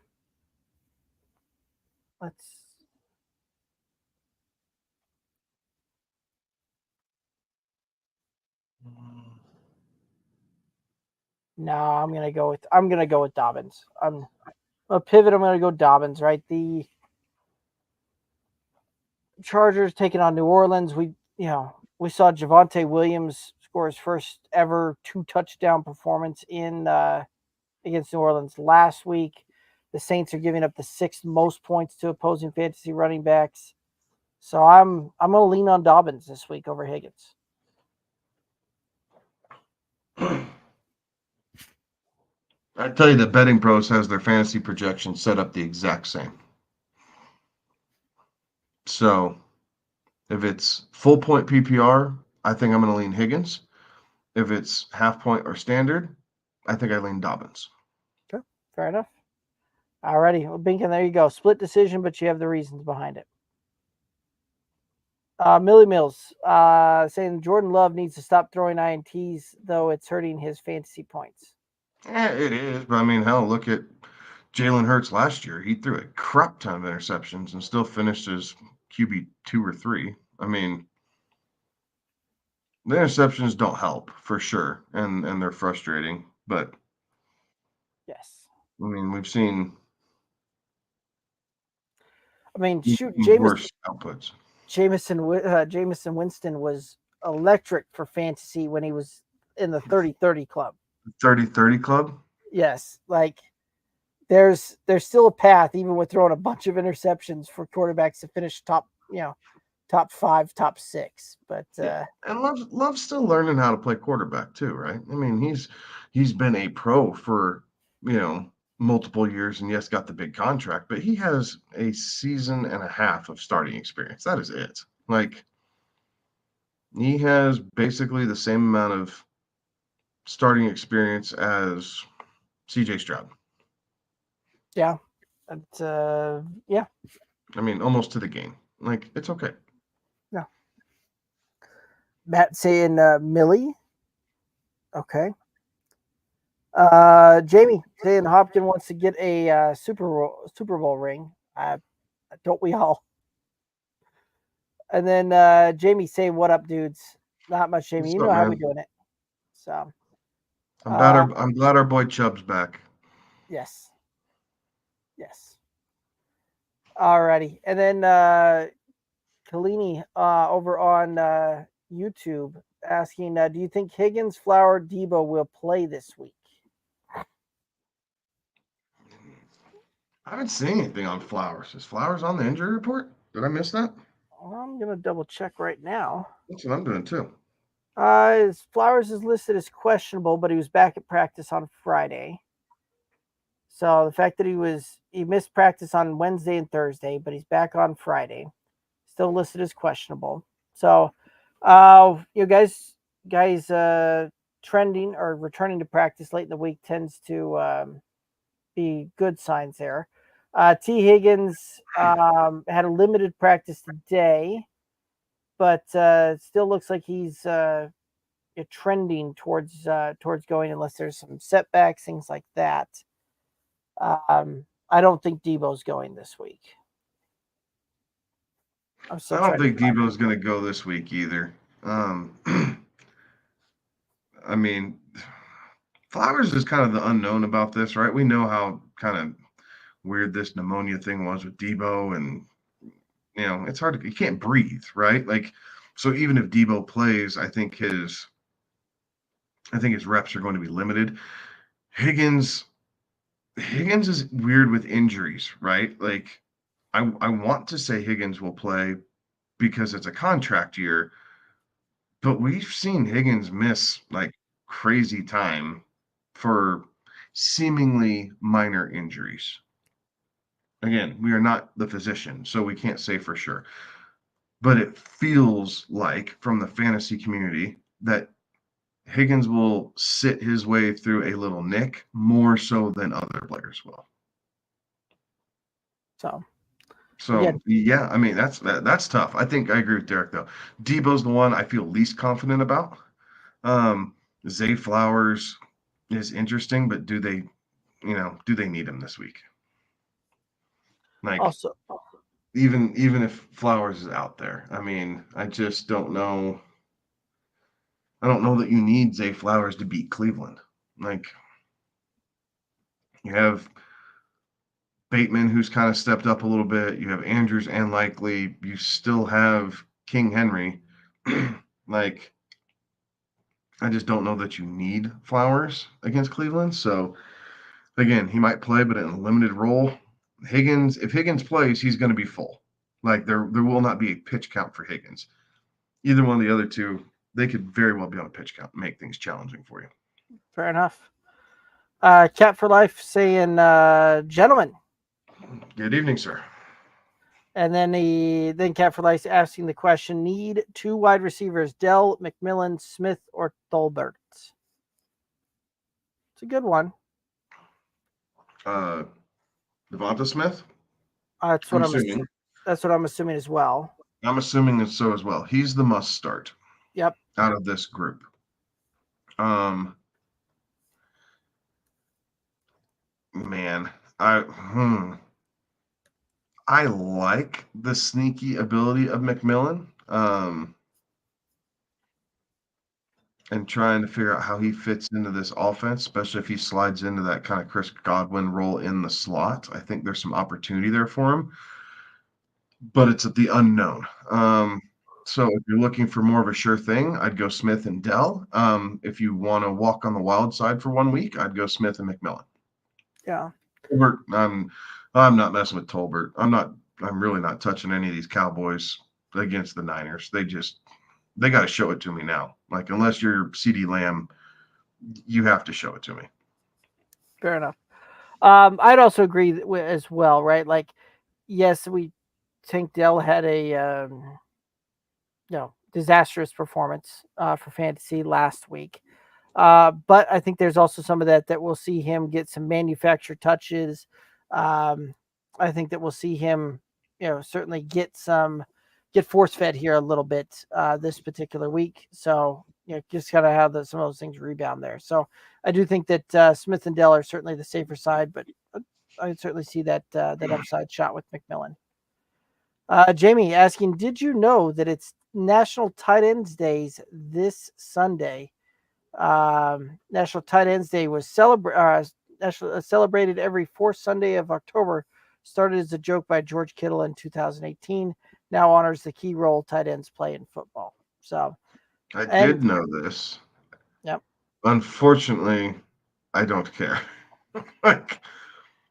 No, I'm gonna go with Dobbins. I'm a pivot. I'm gonna go Dobbins. Right, the Chargers taking on New Orleans. We saw Javonte Williams score his first ever 2-touchdown performance in against New Orleans last week. The Saints are giving up the 6th most points to opposing fantasy running backs. So I'm gonna lean on Dobbins this week over Higgins. I tell you that Betting Pros has their fantasy projection set up the exact same. So if it's full point PPR, I think I'm going to lean Higgins. If it's half point or standard, I think I lean Dobbins. Okay, fair enough. Alrighty, well, Binkin, there you go. Split decision, but you have the reasons behind it. Millie Mills saying Jordan Love needs to stop throwing INTs, though it's hurting his fantasy points. Yeah, it is. But I mean, hell, look at Jalen Hurts last year. He threw a crap ton of interceptions and still finished as QB 2 or 3. I mean, the interceptions don't help for sure, and they're frustrating. But yes, I mean, we've seen. I mean, shoot, worse outputs. Jameson Winston was electric for fantasy when he was in the 30-30 club. 30-30 club? Yes, like there's still a path, even with throwing a bunch of interceptions, for quarterbacks to finish top 5, top 6. But and Love's still learning how to play quarterback too, right? I mean, he's been a pro for multiple years, and yes, got the big contract, but he has a season and a half of starting experience. That is it. Like, he has basically the same amount of starting experience as CJ Stroud. Yeah. But, yeah. I mean, almost to the game. Like, it's okay. Yeah. Matt saying Millie. Okay. Jamie saying Hopkins wants to get a Super Bowl ring. Don't we all? And then Jamie saying, "What up, dudes?" Not much, Jamie. What's you up, know how man? we doing it. So I'm glad our boy Chubb's back. Yes. Alrighty. And then Kalini over on YouTube asking, do you think Higgins, Flower, Debo will play this week? I haven't seen anything on Flowers. Is Flowers on the injury report? Did I miss that? Well, I'm gonna double check right now. That's what I'm doing too. Flowers is listed as questionable, but he was back at practice on Friday. So the fact that he missed practice on Wednesday and Thursday, but he's back on Friday, still listed as questionable. So, guys, trending or returning to practice late in the week tends to be good signs there. T. Higgins had a limited practice today, but still looks like he's trending towards going, unless there's some setbacks, things like that. I don't think Debo's going this week. I'm I still don't trying to think find Debo's going to go this week either. I mean, Flowers is kind of the unknown about this, right? We know how kind of weird this pneumonia thing was with Debo, and it's hard to, you can't breathe, right? Like, so even if Debo plays, I think his reps are going to be limited. Higgins is weird with injuries, right? Like, I want to say Higgins will play because it's a contract year, but we've seen Higgins miss like crazy time for seemingly minor injuries. Again, we are not the physician, so we can't say for sure. But it feels like from the fantasy community that Higgins will sit his way through a little nick more so than other players will. So So yeah, I mean that's tough. I think I agree with Derek though. Debo's the one I feel least confident about. Zay Flowers is interesting, but do they need him this week? Like also, even if Flowers is out there, I mean, I just don't know. I don't know that you need Zay Flowers to beat Cleveland. Like, you have Bateman, who's kind of stepped up a little bit. You have Andrews and Likely. You still have King Henry. Like, I just don't know that you need Flowers against Cleveland. So, again, he might play, but in a limited role. If Higgins plays, he's going to be full. Like, there will not be a pitch count for Higgins. Either one of the other two, they could very well be on a pitch count, make things challenging for you. fair enough. Cat for Life saying, gentlemen. Good evening, sir. And then Cat for Life asking the question: need 2 wide receivers, Dell, McMillan, Smith, or Tolbert? It's a good one. Devonta Smith. That's what I'm assuming. That's what I'm assuming as well. I'm assuming that so as well. He's the must start. Yep. Out of this group. Man, I like the sneaky ability of McMillan. And trying to figure out how he fits into this offense, especially if he slides into that kind of Chris Godwin role in the slot. I think there's some opportunity there for him, but it's at the unknown. So if you're looking for more of a sure thing, I'd go Smith and Dell. If you want to walk on the wild side for 1 week, I'd go Smith and McMillan. Yeah. Tolbert, I'm not messing with Tolbert. I'm really not touching any of these Cowboys against the Niners. They got to show it to me now. Like, unless you're CeeDee Lamb, you have to show it to me. Fair enough. I'd also agree as well, right? Like, yes, we think Dell had a disastrous performance for fantasy last week. But I think there's also some of that we'll see him get some manufactured touches. I think that we'll see him, certainly get force fed here a little bit this particular week. So, just kind of how some of those things rebound there. So I do think that Smith and Dell are certainly the safer side, but I would certainly see that upside shot with McMillan. Jamie asking, did you know that it's National Tight Ends Days this Sunday? National Tight Ends Day was celebrated every fourth Sunday of October. Started as a joke by George Kittle in 2018. Now honors the key role tight ends play in football. So I did know this. Yep. Unfortunately, I don't care. Like,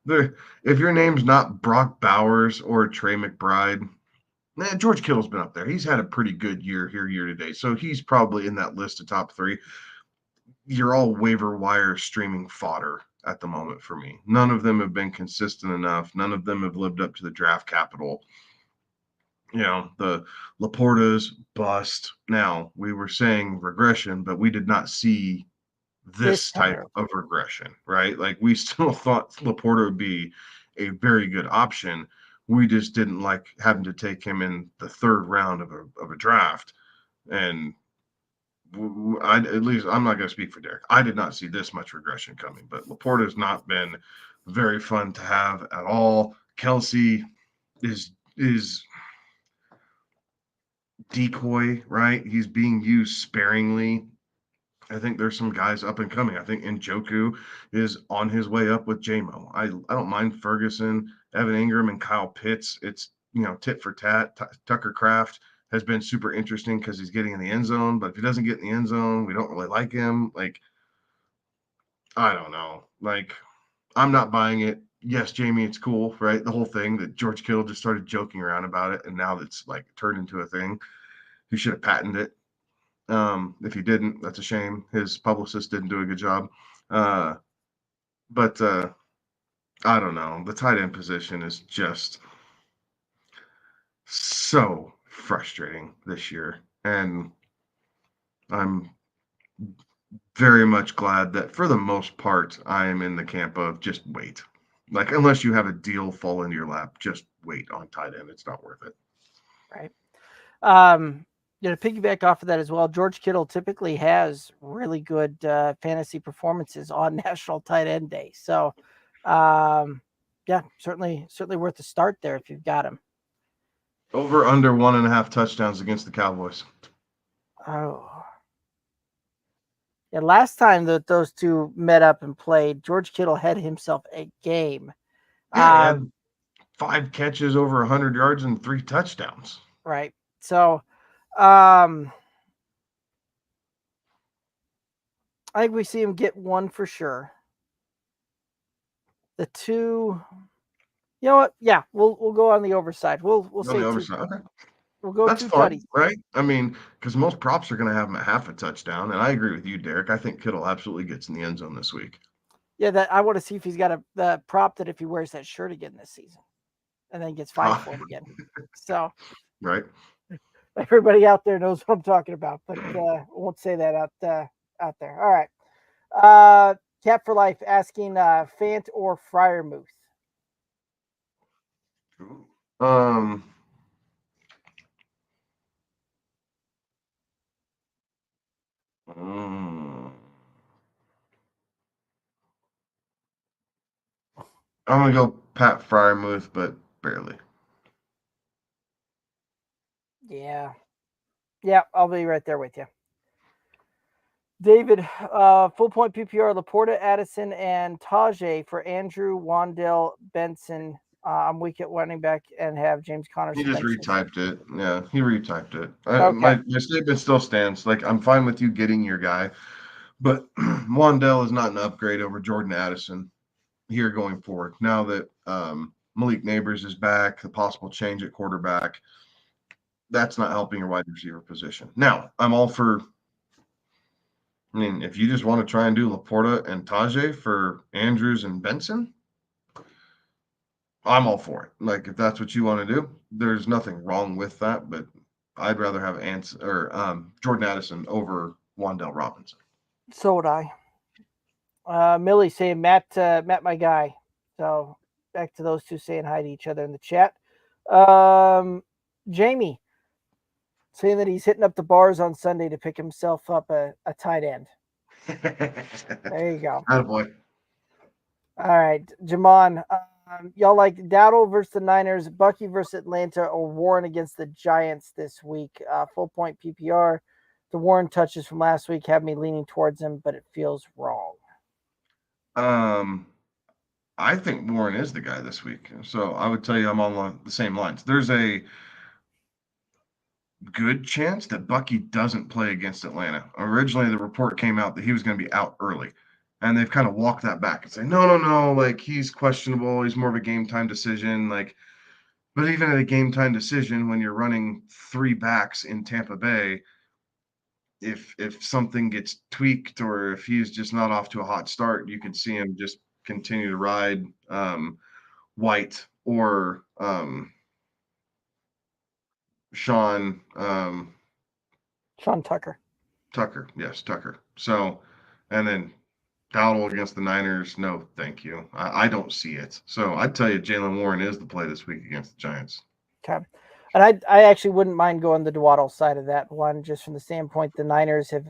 if your name's not Brock Bowers or Trey McBride, George Kittle's been up there. He's had a pretty good year today, so he's probably in that list of top 3. You're all waiver wire streaming fodder at the moment for me. None of them have been consistent enough. None of them have lived up to the draft capital. The Laporta's bust. Now, we were saying regression, but we did not see this type of regression, right? Like, we still thought Laporta would be a very good option. We just didn't like having to take him in the 3rd round of a draft. And at least I'm not going to speak for Derek. I did not see this much regression coming, but Laporta has not been very fun to have at all. Kelsey is decoy, right? He's being used sparingly. I think there's some guys up and coming. I think Njoku is on his way up with JMO. I don't mind Ferguson, Evan Ingram, and Kyle Pitts. It's, tit for tat. Tucker Kraft has been super interesting because he's getting in the end zone, but if he doesn't get in the end zone, we don't really like him. Like, I don't know. Like, I'm not buying it. Yes, Jamie, it's cool, right? The whole thing that George Kittle just started joking around about it, and now it's like turned into a thing. He should have patented it. If he didn't, that's a shame. His publicist didn't do a good job. But I don't know. The tight end position is just so frustrating this year. And I'm very much glad that for the most part, I am in the camp of just wait. Like, unless you have a deal fall into your lap, just wait on tight end. It's not worth it. Right. To piggyback off of that as well, George Kittle typically has really good fantasy performances on National Tight End Day. So, certainly worth a start there if you've got him. Over under 1.5 touchdowns against the Cowboys. Oh. Yeah, last time that those two met up and played, George Kittle had himself a game. Yeah, he had 5 catches over 100 yards and 3 touchdowns. Right. So, I think we see him get one for sure. The two, you know what? Yeah, we'll go on the overside. We'll say the overside. two. Okay. We'll go That's 2 fun, tutties. right? I mean, because most props are going to have him at half a touchdown, and I agree with you, Derek. I think Kittle absolutely gets in the end zone this week. Yeah, that I want to see if he's got the prop that if he wears that shirt again this season, and then gets fined for it again. So, right. Everybody out there knows what I'm talking about, but I won't say that out there. All right. Cat for Life asking Fant or Freiermuth. I'm going to go Pat Freiermuth, but barely. Yeah, I'll be right there with you. David, full point PPR, Laporta, Addison, and Tajay for Andrew, Wandell, Benson. I'm weak at running back and have James Conner. He just retyped it. Yeah, he retyped it. Okay. My statement still stands. Like, I'm fine with you getting your guy, but Wandell is not an upgrade over Jordan Addison here going forward. Now that Malik Neighbors is back, the possible change at quarterback, that's not helping your wide receiver position. Now, I'm all for, if you just want to try and do Laporta and Tajay for Andrews and Benson, I'm all for it. Like, if that's what you want to do, there's nothing wrong with that, but I'd rather have Jordan Addison over Wandell Robinson. So would I. Millie saying Matt, my guy. So back to those two saying hi to each other in the chat. Jamie saying that he's hitting up the bars on Sunday to pick himself up a tight end. There you go. Attaboy. All right, Jamon. Y'all like Dowdle versus the Niners, Bucky versus Atlanta, or Warren against the Giants this week? Full point PPR. The Warren touches from last week have me leaning towards him, but it feels wrong. I think Warren is the guy this week. So I would tell you I'm on the same lines. There's a good chance that Bucky doesn't play against Atlanta. Originally, the report came out that he was going to be out early. And they've kind of walked that back and say, no, like, he's questionable. He's more of a game time decision. Like, but even at a game time decision, when you're running 3 backs in Tampa Bay, if something gets tweaked or if he's just not off to a hot start, you could see him just continue to ride White or Sean Tucker. Yes, Tucker. So, and then Dowdle against the Niners, no, thank you. I don't see it. So I'd tell you Jaylen Warren is the play this week against the Giants. Okay. And I actually wouldn't mind going the Dwaddle side of that one, just from the standpoint the Niners have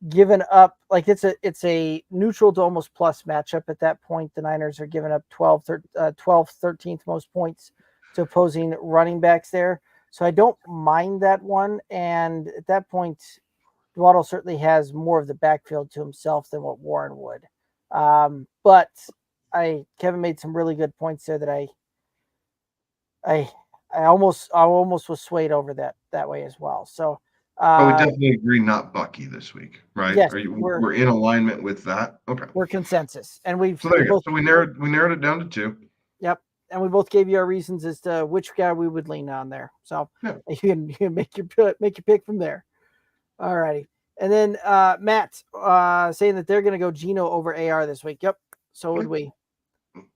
given up, like it's a neutral to almost plus matchup at that point. The Niners are giving up 12th, 13th most points to opposing running backs there. So I don't mind that one. And at that point, Waddle certainly has more of the backfield to himself than what Warren would. But Kevin made some really good points there that I almost was swayed over that way as well. So I would definitely agree, not Bucky this week, right? yes, We're in alignment with that? Okay. we're consensus, and So there you go. both, So we narrowed it down to 2. yep, and we both gave you our reasons as to which guy we would lean on there. So Yeah. you can make your pick from there. All righty. And then Matt saying that they're going to go Geno over AR this week. Yep. So would we.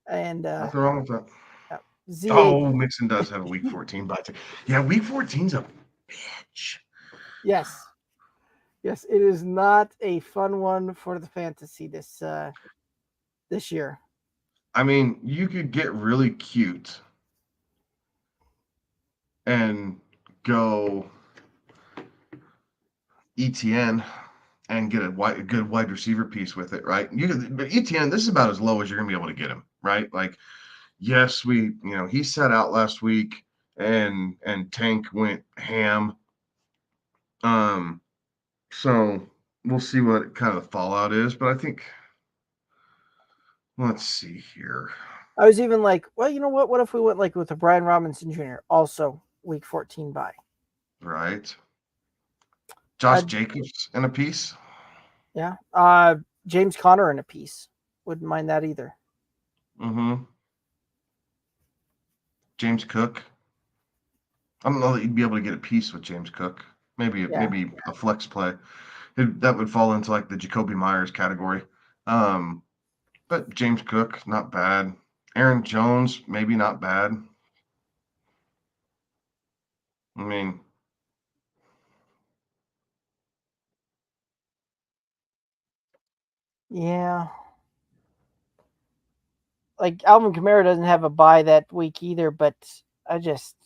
And nothing wrong with that. ZH. Oh, Mixon does have a week 14 bye. Yeah, week 14's a bitch. Yes. Yes, it is not a fun one for the fantasy this year. I mean, you could get really cute and go ETN and get a good wide receiver piece with it, right? But ETN, this is about as low as you're gonna be able to get him, right? Like, yes, he sat out last week and Tank went ham. So we'll see what kind of the fallout is, but I think let's see here. I was even like, well, you know what? What if we went like with a Brian Robinson Jr. also week 14 bye? Right. Josh Jacobs in a piece. Yeah. James Conner in a piece. Wouldn't mind that either. Mm-hmm. James Cook. I don't know that you'd be able to get a piece with James Cook. Maybe a flex play. That would fall into like the Jacoby Myers category. But James Cook, not bad. Aaron Jones, maybe not bad. I mean, yeah. Like Alvin Kamara doesn't have a bye that week either, but I just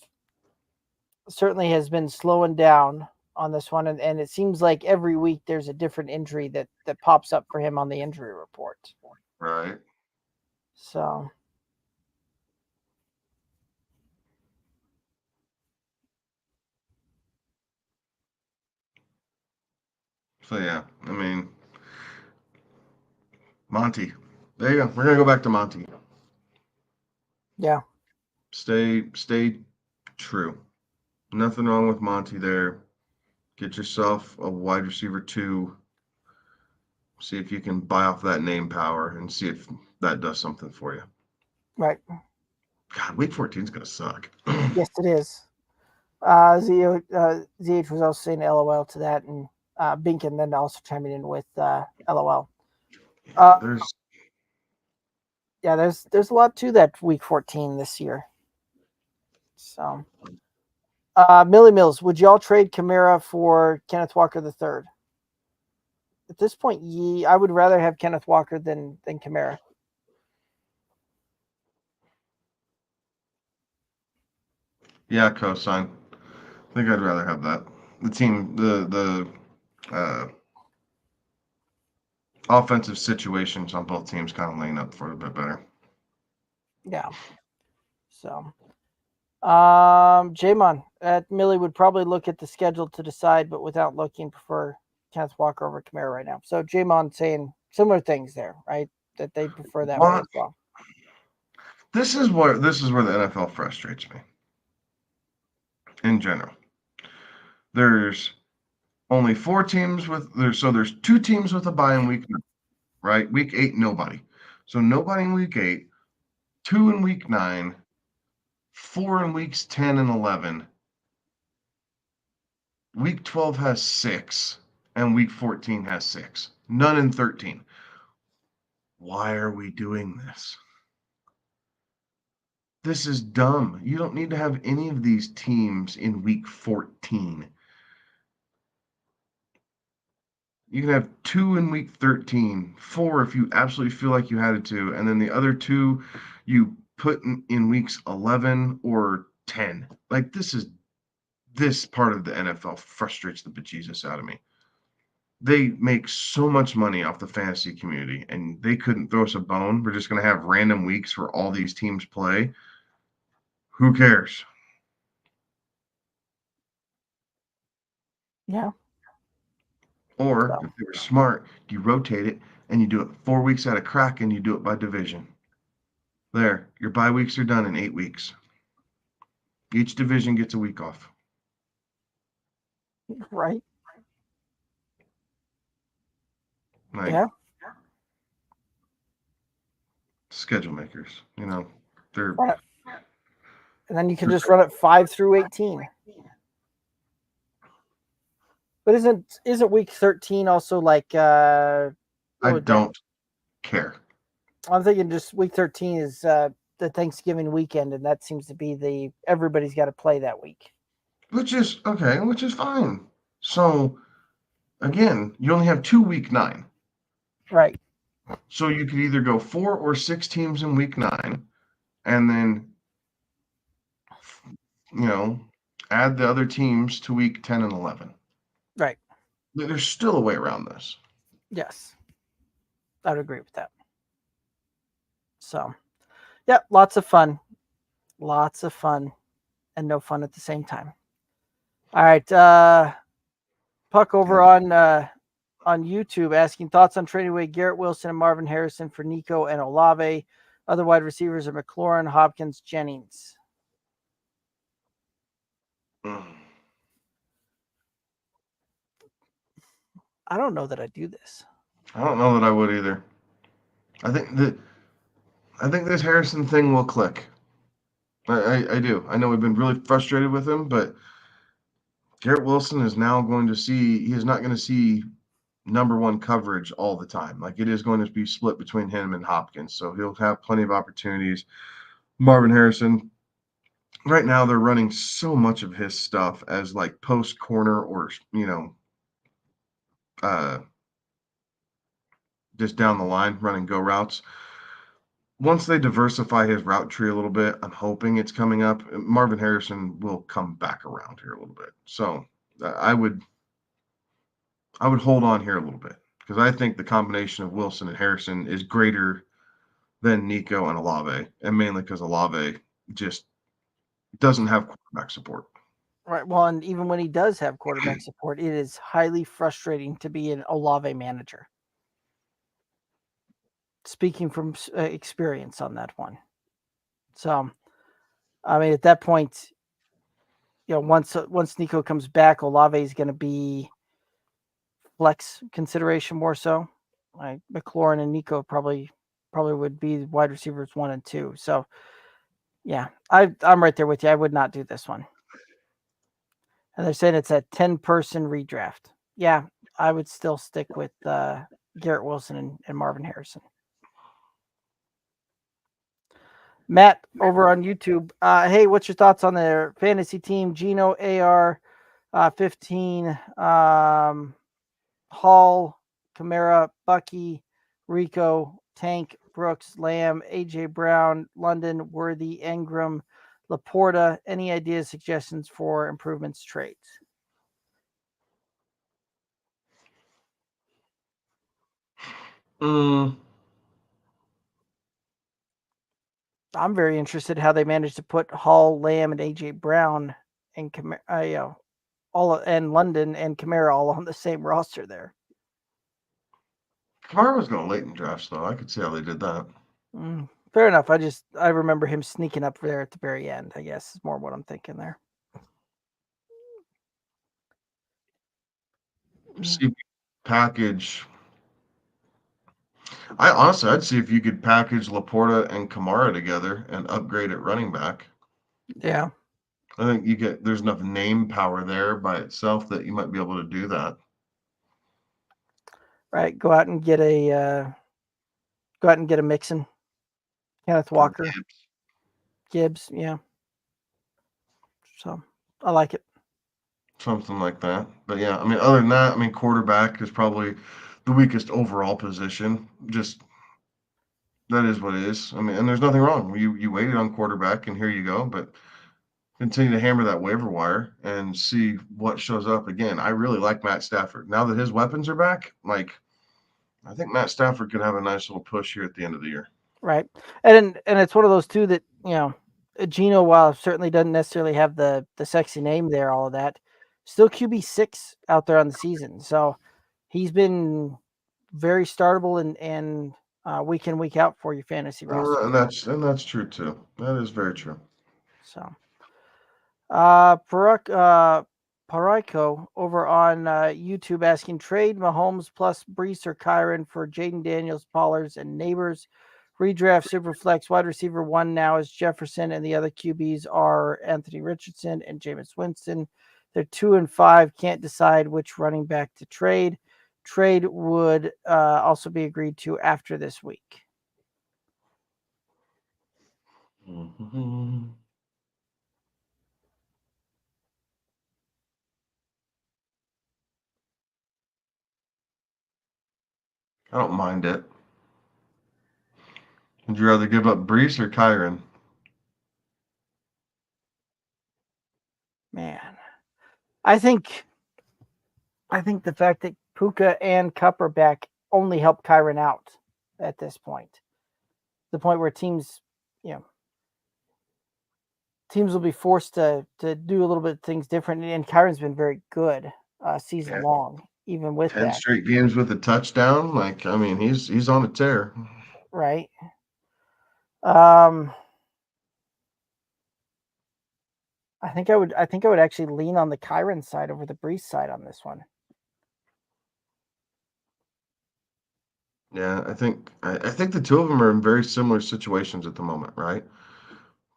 certainly has been slowing down on this one, and it seems like every week there's a different injury that pops up for him on the injury report. right. So Yeah, I mean, Monty. There you go. We're gonna go back to Monty. yeah. Stay true. Nothing wrong with Monty there. Get yourself a wide receiver 2. See if you can buy off that name power and see if that does something for you. Right. God, week 14 is gonna suck. Yes, it is. ZH was also saying LOL to that, and Binkin then also chiming in with LOL. There's a lot to that week 14 this year. So, Millie Mills, would y'all trade Kamara for Kenneth Walker III? At this point, I would rather have Kenneth Walker than Kamara. Yeah, cosign. I think I'd rather have that. The team, the offensive situations on both teams kind of laying up for it a bit better. Yeah. So, Jamon at Millie would probably look at the schedule to decide, but without looking, prefer Kenneth Walker over Kamara right now. So Jamon saying similar things there, right? That they prefer that way as well. This is where the NFL frustrates me. In general, there's only 4 teams there's 2 teams with a bye in week 9, right? Week 8, nobody. So nobody in week 8, 2 in week 9, 4 in weeks 10 and 11. Week 12 has 6, and week 14 has 6. None in 13. Why are we doing this? This is dumb. You don't need to have any of these teams in week 14. You can have 2 in week 13, 4 if you absolutely feel like you had to, and then the other 2 you put in weeks 11 or 10. Like, this part of the NFL frustrates the bejesus out of me. They make so much money off the fantasy community, and they couldn't throw us a bone. We're just going to have random weeks where all these teams play. Who cares? Yeah. Or So. if they were smart, you rotate it and you do it 4 weeks at a crack and you do it by division. There, your bye weeks are done in 8 weeks. Each division gets a week off. Right. Like, Yeah. schedule makers, they're Right. And then you can just run it 5 through 18. But isn't week 13 also like I don't care. I'm thinking just week 13 is the Thanksgiving weekend, and that seems to be everybody's got to play that week. Which is okay, which is fine. So again, you only have 2 week 9. Right. So you could either go 4 or 6 teams in week 9 and then add the other teams to week 10 and 11. Right. There's still a way around this. Yes. I would agree with that. So, yeah, lots of fun. Lots of fun and no fun at the same time. All right. Puck over on YouTube asking thoughts on trading away Garrett Wilson and Marvin Harrison for Nico and Olave. Other wide receivers are McLaurin, Hopkins, Jennings. I don't know that I do this. I don't know that I would either. I think this Harrison thing will click. I do. I know we've been really frustrated with him, but Garrett Wilson is now going to see, he is not going to see number one coverage all the time. Like, it is going to be split between him and Hopkins. So he'll have plenty of opportunities. Marvin Harrison, right now they're running so much of his stuff as like post corner or, just down the line running go routes. Once they diversify his route tree a little bit, I'm hoping it's coming up. Marvin Harrison will come back around here a little bit. So I would hold on here a little bit because I think the combination of Wilson and Harrison is greater than Nico and Olave, and mainly because Olave just doesn't have quarterback support. Right. Well, and even when he does have quarterback support, it is highly frustrating to be an Olave manager. Speaking from experience on that one. So, I mean, at that point, once Nico comes back, Olave is going to be flex consideration more so. Like McLaurin and Nico probably would be wide receivers 1 and 2. So, yeah, I'm right there with you. I would not do this one. And they're saying it's a 10-person redraft. Yeah, I would still stick with Garrett Wilson and Marvin Harrison. Matt over on YouTube. Hey, what's your thoughts on their fantasy team? Gino, AR, 15, Hall, Kamara, Bucky, Rico, Tank, Brooks, Lamb, AJ Brown, London, Worthy, Ingram, Laporta. Any ideas, suggestions for improvements, trades? I'm very interested how they managed to put Hall, Lamb, and AJ Brown and and London and Kamara all on the same roster there. Kamara was going late in drafts, though. I could see how they did that. Fair enough. I remember him sneaking up there at the very end, I guess is more what I'm thinking there. See package. I'd see if you could package Laporta and Kamara together and upgrade at running back. Yeah. I think there's enough name power there by itself that you might be able to do that. Right. Go out and get a Mixon. Kenneth Walker. Gibbs, yeah. So I like it. Something like that. But yeah, I mean, other than that, quarterback is probably the weakest overall position. Just that is what it is. And there's nothing wrong. You waited on quarterback and here you go, but continue to hammer that waiver wire and see what shows up. Again, I really like Matt Stafford. Now that his weapons are back, I think Matt Stafford could have a nice little push here at the end of the year. Right. And it's one of those two that, Gino, while certainly doesn't necessarily have the sexy name there, all of that, still QB6 out there on the season. So he's been very startable and week in, week out for your fantasy roster. And that's true too. That is very true. So Parayko over on YouTube asking, trade Mahomes plus Brees or Kyron for Jaden Daniels, Pollards, and Neighbors. Redraft Superflex wide receiver 1 now is Jefferson, and the other QBs are Anthony Richardson and Jameis Winston. They're 2 and 5. Can't decide which running back to trade. Trade would also be agreed to after this week. Mm-hmm. I don't mind it. Would you rather give up Brees or Kyron? Man, I think the fact that Puka and Cup are back only help Kyron out at this point. The point where teams will be forced to do a little bit of things different. And Kyron's been very good season long, even with 10 that. straight games with a touchdown. Like, I mean, he's on a tear. Right. I think I would actually lean on the Kyron side over the Brees side on this one. Yeah, I think the two of them are in very similar situations at the moment, right?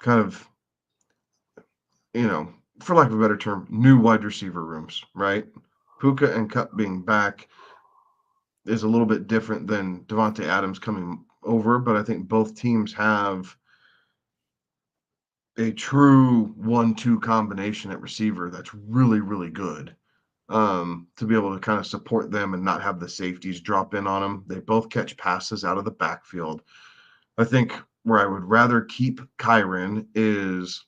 Kind of, for lack of a better term, new wide receiver rooms, right? Puka and Cup being back is a little bit different than Devontae Adams coming over, but I think both teams have a true 1-2 combination at receiver that's really, really good. To be able to kind of support them and not have the safeties drop in on them. They both catch passes out of the backfield. I think where I would rather keep Kyron is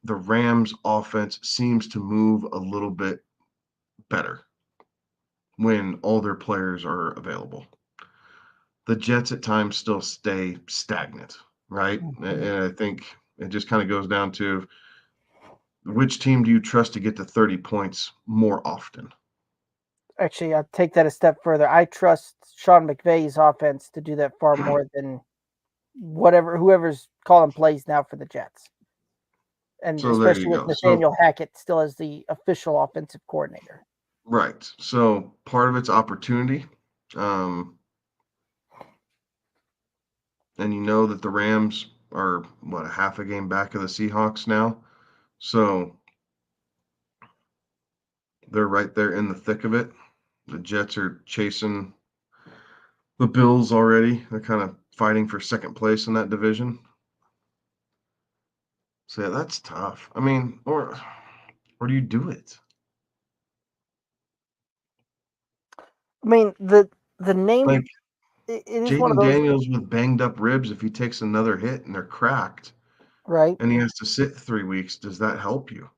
the Rams offense seems to move a little bit better when all their players are available. The Jets at times still stay stagnant, right? And I think it just kind of goes down to which team do you trust to get to 30 points more often? Actually, I'll take that a step further. I trust Sean McVay's offense to do that far more than whoever's calling plays now for the Jets. And So there especially you with go. Nathaniel Hackett still as the official offensive coordinator. Right. So part of it's opportunity. And you know that the Rams are, a half a game back of the Seahawks now. So they're right there in the thick of it. The Jets are chasing the Bills already. They're kind of fighting for second place in that division. So yeah, that's tough. I mean, or do you do it? I mean, the name, Like it is one of Jaden those, Daniels with banged up ribs, if he takes another hit and they're cracked right? and he has to sit 3 weeks, does that help you?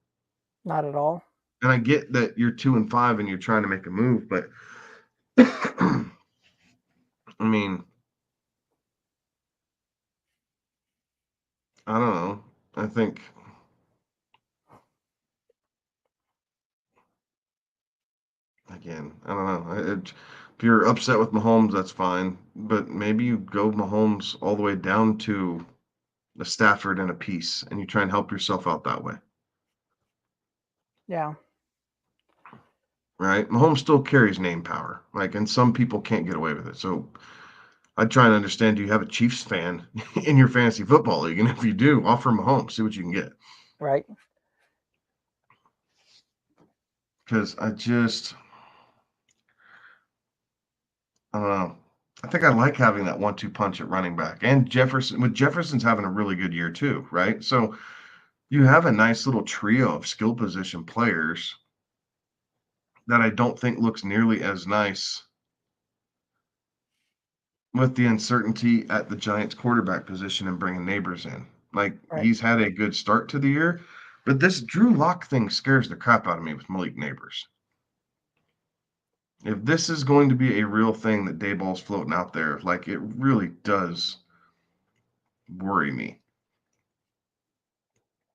Not at all. And I get that you're 2 and 5 and you're trying to make a move, but I mean, I don't know. I think again, I don't know. If you're upset with Mahomes, that's fine, but maybe you go Mahomes all the way down to a Stafford and a piece, and you try and help yourself out that way, Yeah. right? Mahomes still carries name power, and some people can't get away with it. So I try and understand. Do you have a Chiefs fan in your fantasy football league? And if you do, offer Mahomes, see what you can get. Right. Because I don't know. I think I like having that 1-2 punch at running back, and Jefferson's having a really good year too, right? So you have a nice little trio of skill position players that I don't think looks nearly as nice with the uncertainty at the Giants quarterback position and bringing Neighbors in. Like, Right. he's had a good start to the year, but this Drew Lock thing scares the crap out of me with Malik Neighbors. If this is going to be a real thing that Dayball's floating out there, it really does worry me.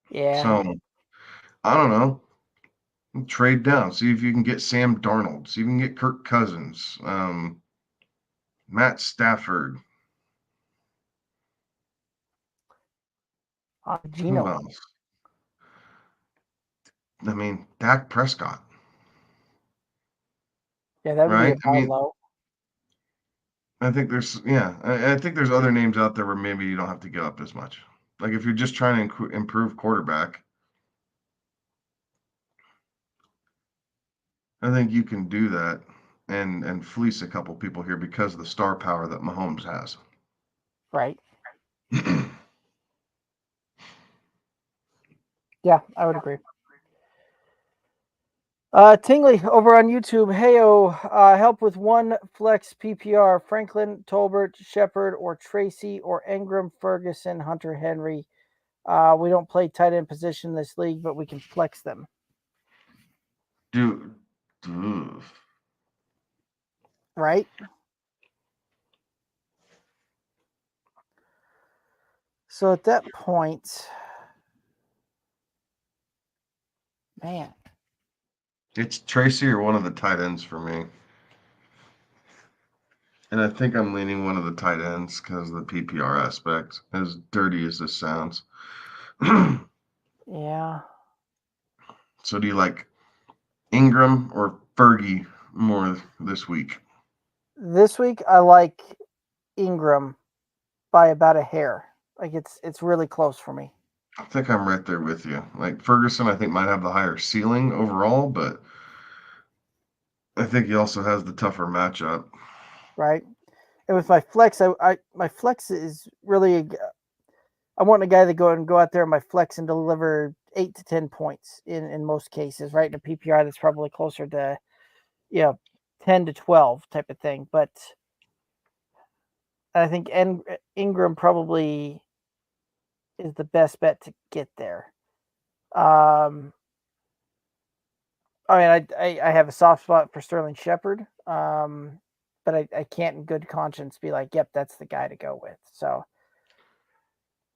Yeah. So I don't know. Trade down. See if you can get Sam Darnold. See if you can get Kirk Cousins. Matt Stafford. Who Gino. else? I mean, Dak Prescott. Yeah, that would be a Right? I buy mean, low. I think I think there's other names out there where maybe you don't have to give up as much. Like if you're just trying to improve quarterback, I think you can do that and fleece a couple people here because of the star power that Mahomes has. Right. Yeah, I would agree. Tingley over on YouTube. Heyo, help with one flex PPR. Franklin, Tolbert, Shepard, or Tracy, or Ingram, Ferguson, Hunter, Henry. We don't play tight end position in this league, but we can flex them. Dude. Right? So at that point, man. It's Tracy or one of the tight ends for me. And I think I'm leaning one of the tight ends because of the PPR aspect, as dirty as this sounds. Yeah. So do you like Ingram or Fergie more this week? This week I like Ingram by about a hair. Like it's really close for me. I think I'm right there with you. Like Ferguson, I think might have the higher ceiling overall, but I think he also has the tougher matchup. Right. And with my flex, my flex is really I want a guy to go out there in my flex and deliver 8 to 10 points in most cases, right? In a PPR that's probably closer to 10 to 12 type of thing. But I think Ingram probably is the best bet to get there. I mean, I have a soft spot for Sterling Shepard, but I can't in good conscience be like, yep, that's the guy to go with. So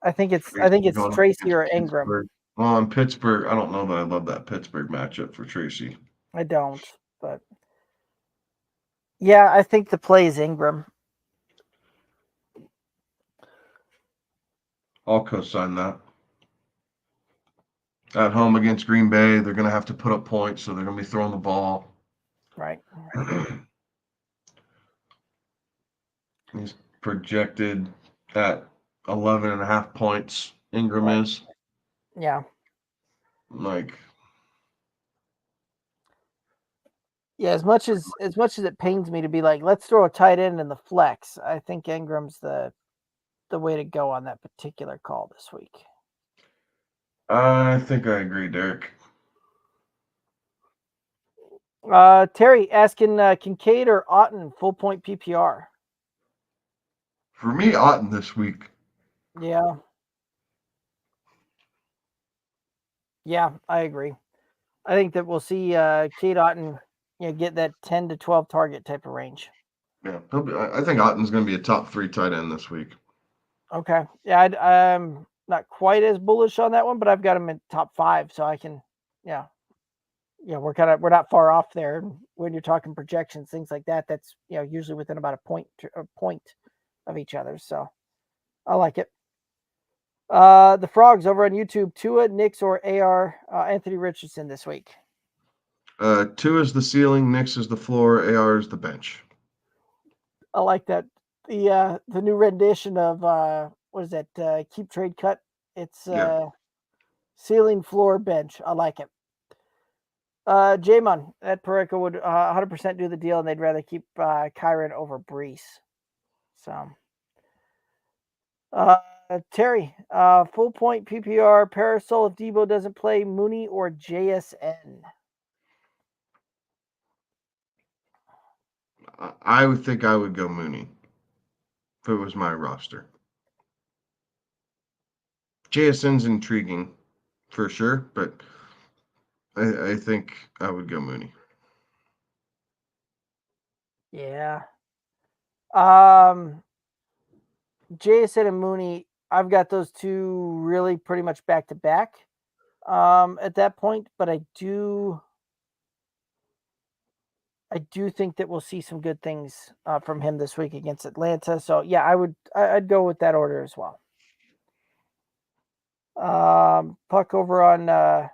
I think it's Going up Tracy against or Ingram. Pittsburgh. Well, in Pittsburgh, I don't know that I love that Pittsburgh matchup for Tracy. I don't, but yeah, I think the play is Ingram. I'll co-sign that. At home against Green Bay, they're going to have to put up points, so they're going to be throwing the ball. Right. He's projected at 11.5 points. Ingram Right. is. Yeah. Like, Yeah, as much as it pains me to be like, let's throw a tight end in the flex, I think Ingram's the way to go on that particular call this week. I think I agree, Derek. Terry asking Kincaid or Otten full point PPR. For me, Otten this week. Yeah. Yeah, I agree. I think that we'll see Cade Otten get that 10 to 12 target type of range. Yeah, I think Otten's going to be a top 3 tight end this week. Okay. Yeah, I'm not quite as bullish on that one, but I've got him in top 5, so I can, yeah, we're not far off there. When you're talking projections, things like that, that's usually within about a point of each other. So I like it. The Frogs over on YouTube, Tua, Knicks, or AR Anthony Richardson this week. 2 is the ceiling, Knicks is the floor, AR is the bench. I like that. The new rendition of what is that? Keep Trade Cut. It's ceiling, floor, bench. I like it. J-Mon at Pareko would 100% do the deal, and they'd rather keep Kyron over Brees. So, Terry, full point PPR Parasol if Debo doesn't play, Mooney or JSN. I would think I would go Mooney if it was my roster. JSN's intriguing for sure, but I think I would go Mooney. Yeah. JSN and Mooney, I've got those two really pretty much back to back at that point, but I do I do think that we'll see some good things from him this week against Atlanta. So yeah, I'd go with that order as well. Puck over on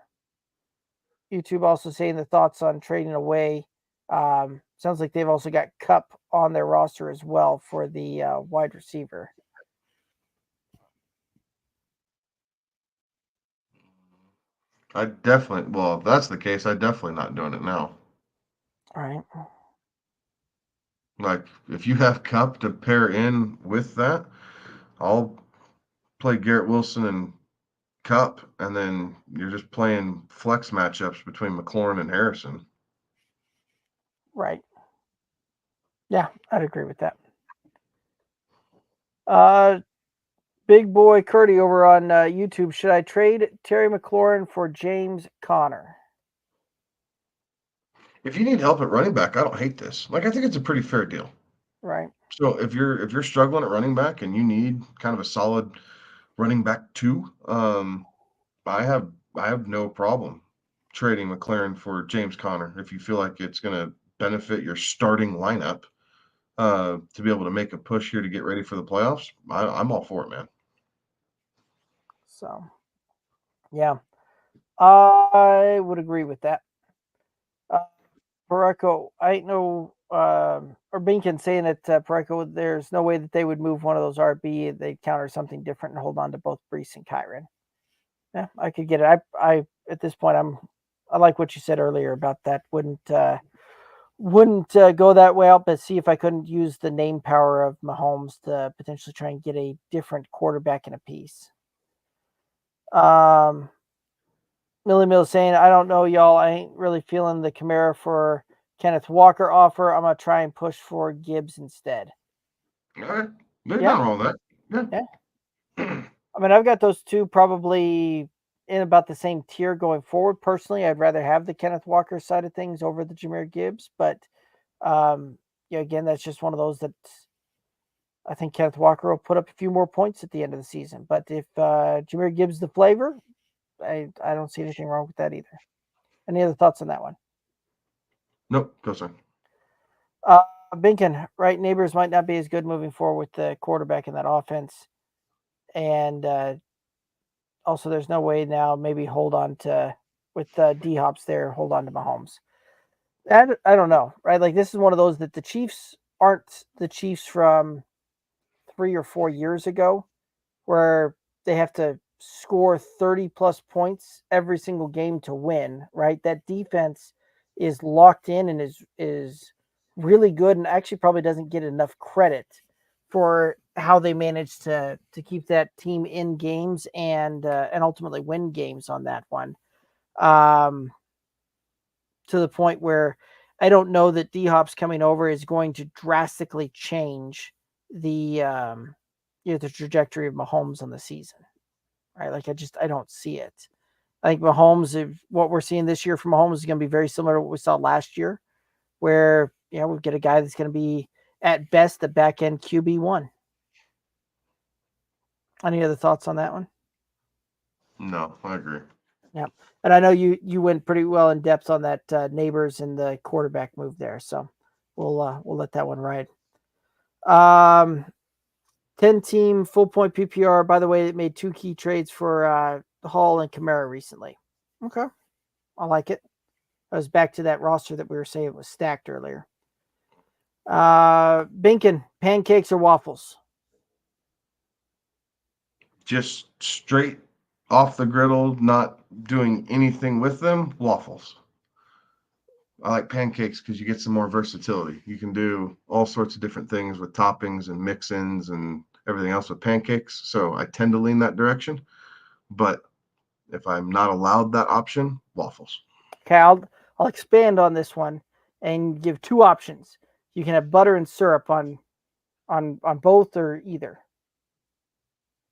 YouTube also saying the thoughts on trading away. Sounds like they've also got Cup on their roster as well for the wide receiver. Well, if that's the case, I'm definitely not doing it now. All right. Like, if you have Cup to pair in with that, I'll play Garrett Wilson and Cup, and then you're just playing flex matchups between McLaurin and Harrison. Right. Yeah, I'd agree with that. Big boy Curdy over on YouTube. Should I trade Terry McLaurin for James Conner? If you need help at running back, I don't hate this. Like, I think it's a pretty fair deal. Right. So if you're struggling at running back and you need kind of a solid running back too, I have no problem trading McLaurin for James Conner if you feel like it's going to benefit your starting lineup to be able to make a push here to get ready for the playoffs. I'm all for it, man. So, yeah, I would agree with that. Pareco, I know, or Binkin saying that Pareco, there's no way that they would move one of those RB. They'd counter something different and hold on to both Brees and Kyron. Yeah, I could get it. I at this point, I like what you said earlier about that. Wouldn't go that way out, but see if I couldn't use the name power of Mahomes to potentially try and get a different quarterback in a piece. Millie Mill saying, I don't know, y'all. I ain't really feeling the Kamara for Kenneth Walker offer. I'm gonna try and push for Gibbs instead. All right, there's Yeah. nothing wrong with that. Yeah. I mean, I've got those two probably in about the same tier going forward. Personally, I'd rather have the Kenneth Walker side of things over the Jahmyr Gibbs, but again, that's just one of those that I think Kenneth Walker will put up a few more points at the end of the season. But if Jahmyr Gibbs the flavor, I don't see anything wrong with that either. Any other thoughts on that one? Nope, go son. Binkin, right? Neighbors might not be as good moving forward with the quarterback in that offense. And also, there's no way now, maybe hold on to, with D-Hops there, hold on to Mahomes. I don't know, right? Like, this is one of those that the Chiefs aren't the Chiefs from 3 or 4 years ago, where they have to score 30 plus points every single game to win, right? That defense is locked in and is really good, and actually probably doesn't get enough credit for how they managed to keep that team in games and ultimately win games on that one. To the point where I don't know that D-Hop's coming over is going to drastically change the the trajectory of Mahomes on the season, right? Like I don't see it. I think Mahomes, what we're seeing this year from Mahomes is going to be very similar to what we saw last year, where we get a guy that's going to be at best the back end QB1. Any other thoughts on that one? No, I agree. Yeah, and I know you went pretty well in depth on that Neighbors and the quarterback move there, so we'll let that one ride. 10-team full point PPR. By the way, it made 2 key trades for Hall and Kamara recently. Okay, I like it. I was back to that roster that we were saying was stacked earlier. Binkin, pancakes or waffles? Just straight off the griddle, not doing anything with them, waffles. I like pancakes because you get some more versatility. You can do all sorts of different things with toppings and mix-ins and everything else with pancakes. So I tend to lean that direction. But if I'm not allowed that option, waffles. Okay, I'll expand on this one and give 2 options. You can have butter and syrup on both or either.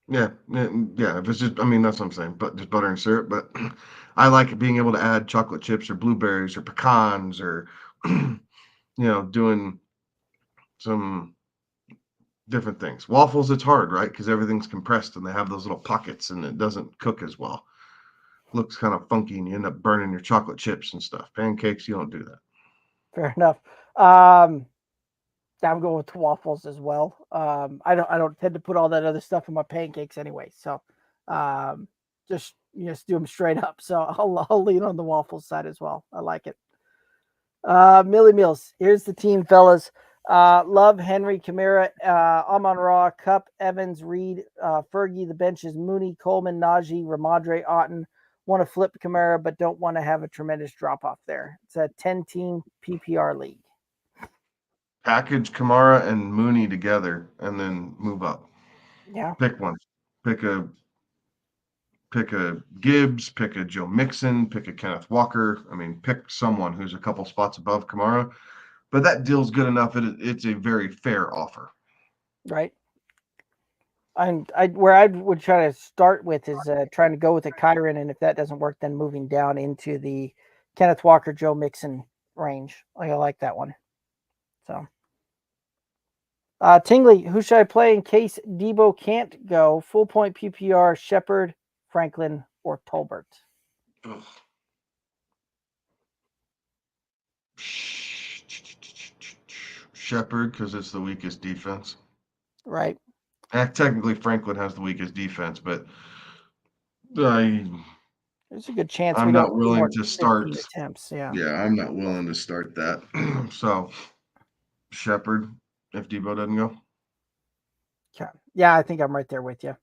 Yeah. If it's just, that's what I'm saying, but just butter and syrup. But I like being able to add chocolate chips or blueberries or pecans or, doing some different things. Waffles, it's hard, right? Because everything's compressed and they have those little pockets and it doesn't cook as well. Looks kind of funky and you end up burning your chocolate chips and stuff. Pancakes, you don't do that. Fair enough. I'm going with waffles as well. I don't tend to put all that other stuff in my pancakes anyway. So, just do them straight up. So I'll lean on the waffles side as well. I like it. Millie Mills. Here's the team, fellas. Love, Henry, Kamara, Amon-Ra, Cup, Evans, Reed, Fergie. The bench is Mooney, Coleman, Najee, Ramadre, Otten. Want to flip Kamara, but don't want to have a tremendous drop off there. It's a 10-team PPR league. Package Kamara and Mooney together and then move up. Yeah. Pick one. Pick a Gibbs, pick a Joe Mixon, pick a Kenneth Walker. I mean, pick someone who's a couple spots above Kamara. But that deal's good enough that it's a very fair offer. Right. And where I would try to start with is trying to go with a Kyron, and if that doesn't work, then moving down into the Kenneth Walker, Joe Mixon range. I like that one. So, Tingley, who should I play in case Debo can't go? Full point PPR: Shepard, Franklin, or Tolbert? Ugh. Shepard, because it's the weakest defense. Right. Technically, Franklin has the weakest defense, but There's a good chance I'm we not don't see willing more to 50 start. attempts. Yeah. Yeah, I'm not willing to start that. So, Shepard, if Debo doesn't go. Okay. Yeah, I think I'm right there with you.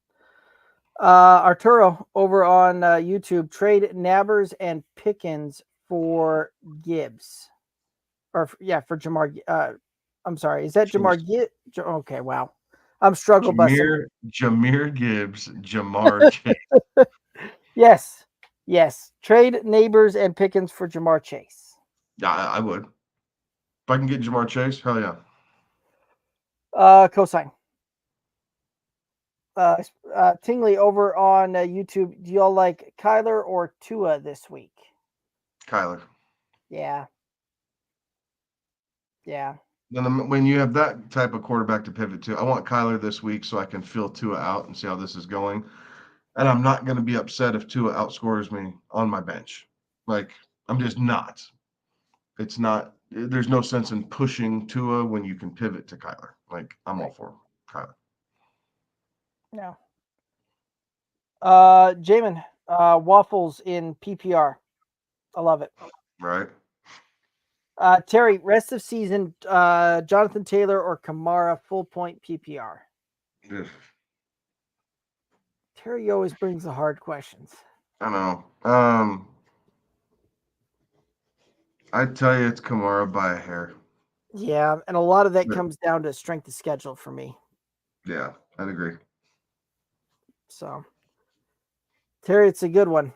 Arturo over on YouTube, trade Nabbers and Pickens for Gibbs. For Jamar. I'm sorry. Is that Jamar Gibbs? Okay, wow. I'm struggle busting. Jahmyr Gibbs, Jamar Chase. Yes. Trade Neighbors and Pickens for Jamar Chase. Yeah, I would. If I can get Jamar Chase, hell yeah. Cosign. Tingley over on YouTube. Do y'all like Kyler or Tua this week? Kyler. Yeah. Then when you have that type of quarterback to pivot to, I want Kyler this week so I can feel Tua out and see how this is going. And I'm not going to be upset if Tua outscores me on my bench. Like, I'm just not. It's not. There's no sense in pushing Tua when you can pivot to Kyler. Like, I'm all for Kyler. No. Jamin, waffles in PPR. I love it. Right. Terry, rest of season, Jonathan Taylor or Kamara, full point PPR. Ugh. Terry always brings the hard questions. I know. I'd tell you it's Kamara by a hair. Yeah, and a lot of that comes down to strength of schedule for me. Yeah, I'd agree. So, Terry, it's a good one.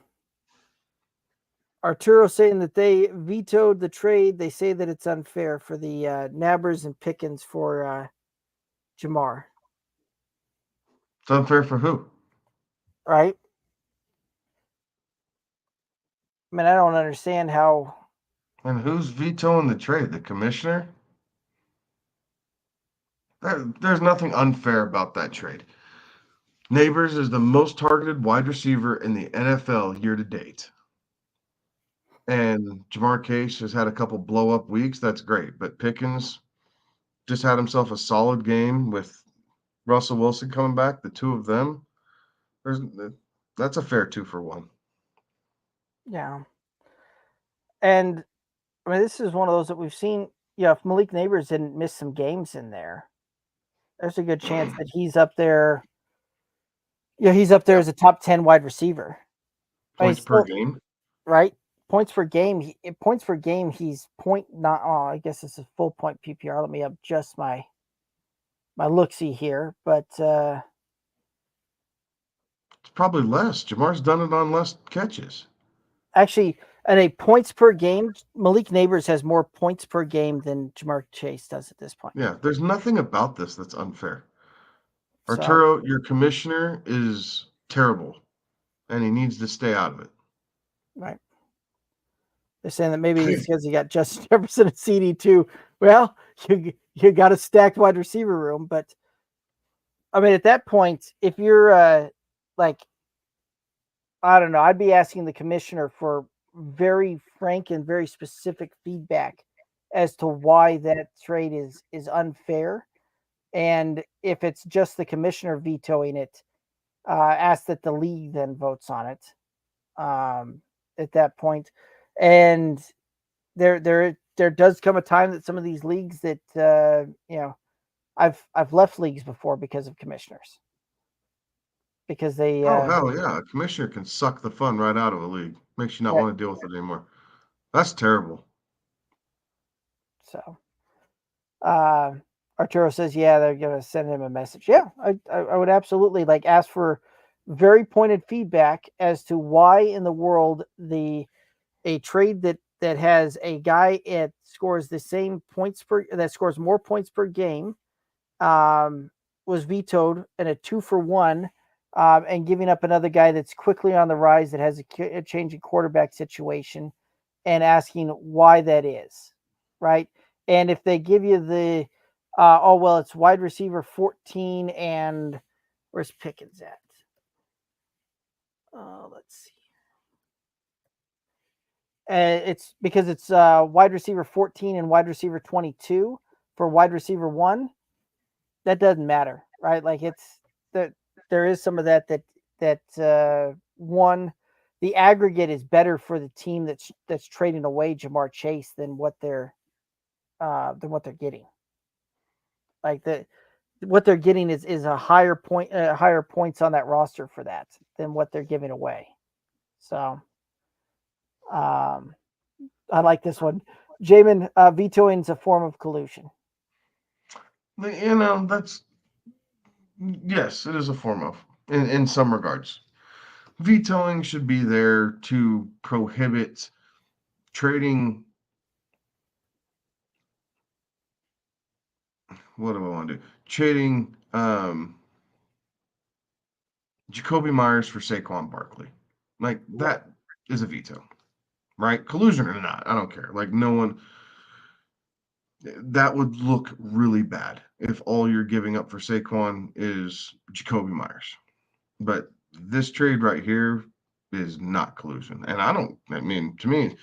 Arturo saying that they vetoed the trade. They say that it's unfair for the Nabbers and Pickens for Jamar. It's unfair for who? Right? I mean, I don't understand how. And who's vetoing the trade? The commissioner? There's nothing unfair about that trade. Neighbors is the most targeted wide receiver in the NFL year to date. And Jamar Chase has had a couple blow up weeks. That's great. But Pickens just had himself a solid game with Russell Wilson coming back. The two of them, that's a fair 2-for-1. Yeah. And I mean, this is one of those that we've seen. Yeah, if Malik Neighbors didn't miss some games in there, there's a good chance that he's up there. Yeah, he's up there as a top 10 wide receiver. Points per game. Right? Points per game. He's point not. Oh, I guess this is full point PPR. Let me adjust my look-see here. But it's probably less. Jamar's done it on less catches. Actually, at a points per game, Malik Neighbors has more points per game than Jamar Chase does at this point. Yeah, there's nothing about this that's unfair. Arturo, your commissioner is terrible, and he needs to stay out of it. Right. They're saying that maybe it's because you got Justin Jefferson and CD too. Well, you got a stacked wide receiver room, but I mean, at that point, if you're like, I don't know, I'd be asking the commissioner for very frank and very specific feedback as to why that trade is unfair. And if it's just the commissioner vetoing it, ask that the league then votes on it at that point. And there does come a time that some of these leagues that I've left leagues before because of commissioners, because they Oh, hell yeah. A commissioner can suck the fun right out of a league. Makes you not want to deal with it anymore. That's terrible. So Arturo says, yeah, they're gonna send him a message. Yeah, I would absolutely like ask for very pointed feedback as to why in the world a trade that has a guy at scores the same points that scores more points per game was vetoed in a 2-for-1, and giving up another guy that's quickly on the rise that has a changing quarterback situation, and asking why that is, right? And if they give you the it's wide receiver 14 and where's Pickens at? Let's see. It's because it's wide receiver 14 and wide receiver 22 for wide receiver 1. That doesn't matter, right? Like it's that there is some of that one, the aggregate is better for the team that's trading away Jamar Chase than what they're getting. Like what they're getting is a higher points on that roster for that than what they're giving away. So I like this one. Jamin, vetoing is a form of collusion. That's, yes, it is a form of, in some regards. Vetoing should be there to prohibit trading. What do I want to do? Trading Jacoby Myers for Saquon Barkley. Like, that is a veto, right? Collusion or not, I don't care. Like, no one, that would look really bad if all you're giving up for Saquon is Jacoby Myers. But this trade right here is not collusion. And to me,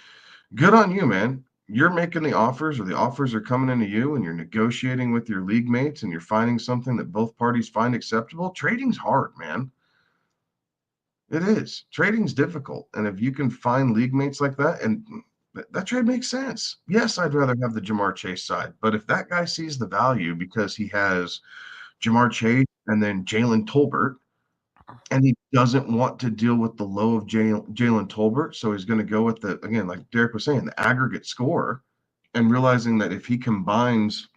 good on you, man. You're making the offers, or the offers are coming into you, and you're negotiating with your league mates, and you're finding something that both parties find acceptable. Trading's hard, man. It is. Trading's difficult. And if you can find league mates like that, and that trade makes sense. Yes, I'd rather have the Jamar Chase side. But if that guy sees the value because he has Jamar Chase and then Jalen Tolbert, and he doesn't want to deal with the low of Jalen Tolbert, so he's going to go with again, like Derek was saying, the aggregate score, and realizing that if he combines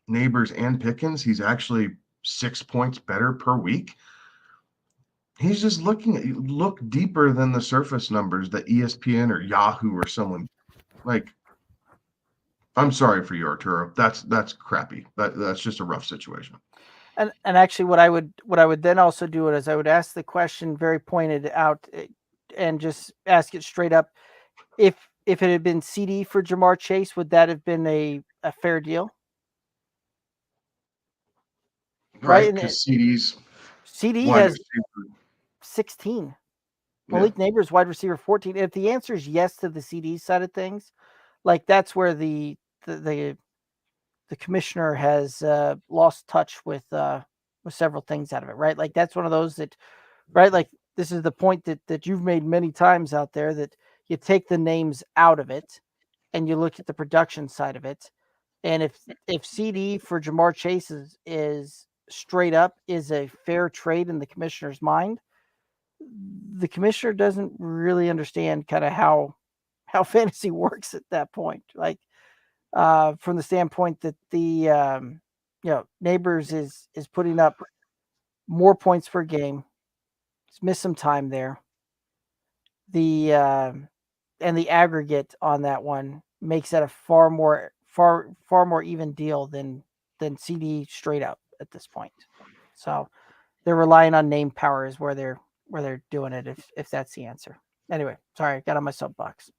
Neighbors and Pickens, he's actually 6 points better per week. He's just look deeper than the surface numbers that ESPN or Yahoo or someone, like, I'm sorry for you, Arturo. That's crappy. That's just a rough situation. And actually, what I would then also do is I would ask the question very pointed out, and just ask it straight up. If it had been CD for Jamar Chase, would that have been a fair deal? Right? Because CD has 16. Malik Neighbors, wide receiver 14. If the answer is yes to the CD side of things, like that's where the commissioner has lost touch with several things out of it, right? Like that's one of those that, right? Like this is the point that you've made many times out there, that you take the names out of it and you look at the production side of it. And if CD for Jamar Chase is straight up is a fair trade in the commissioner's mind, the commissioner doesn't really understand kind of how fantasy works at that point. Like from the standpoint that the Neighbors is putting up more points per game. He's missed some time there. The and the aggregate on that one makes that a far more even deal than CD straight up at this point. So they're relying on name power is where they're doing it, if that's the answer. Anyway, sorry, I got on my soapbox.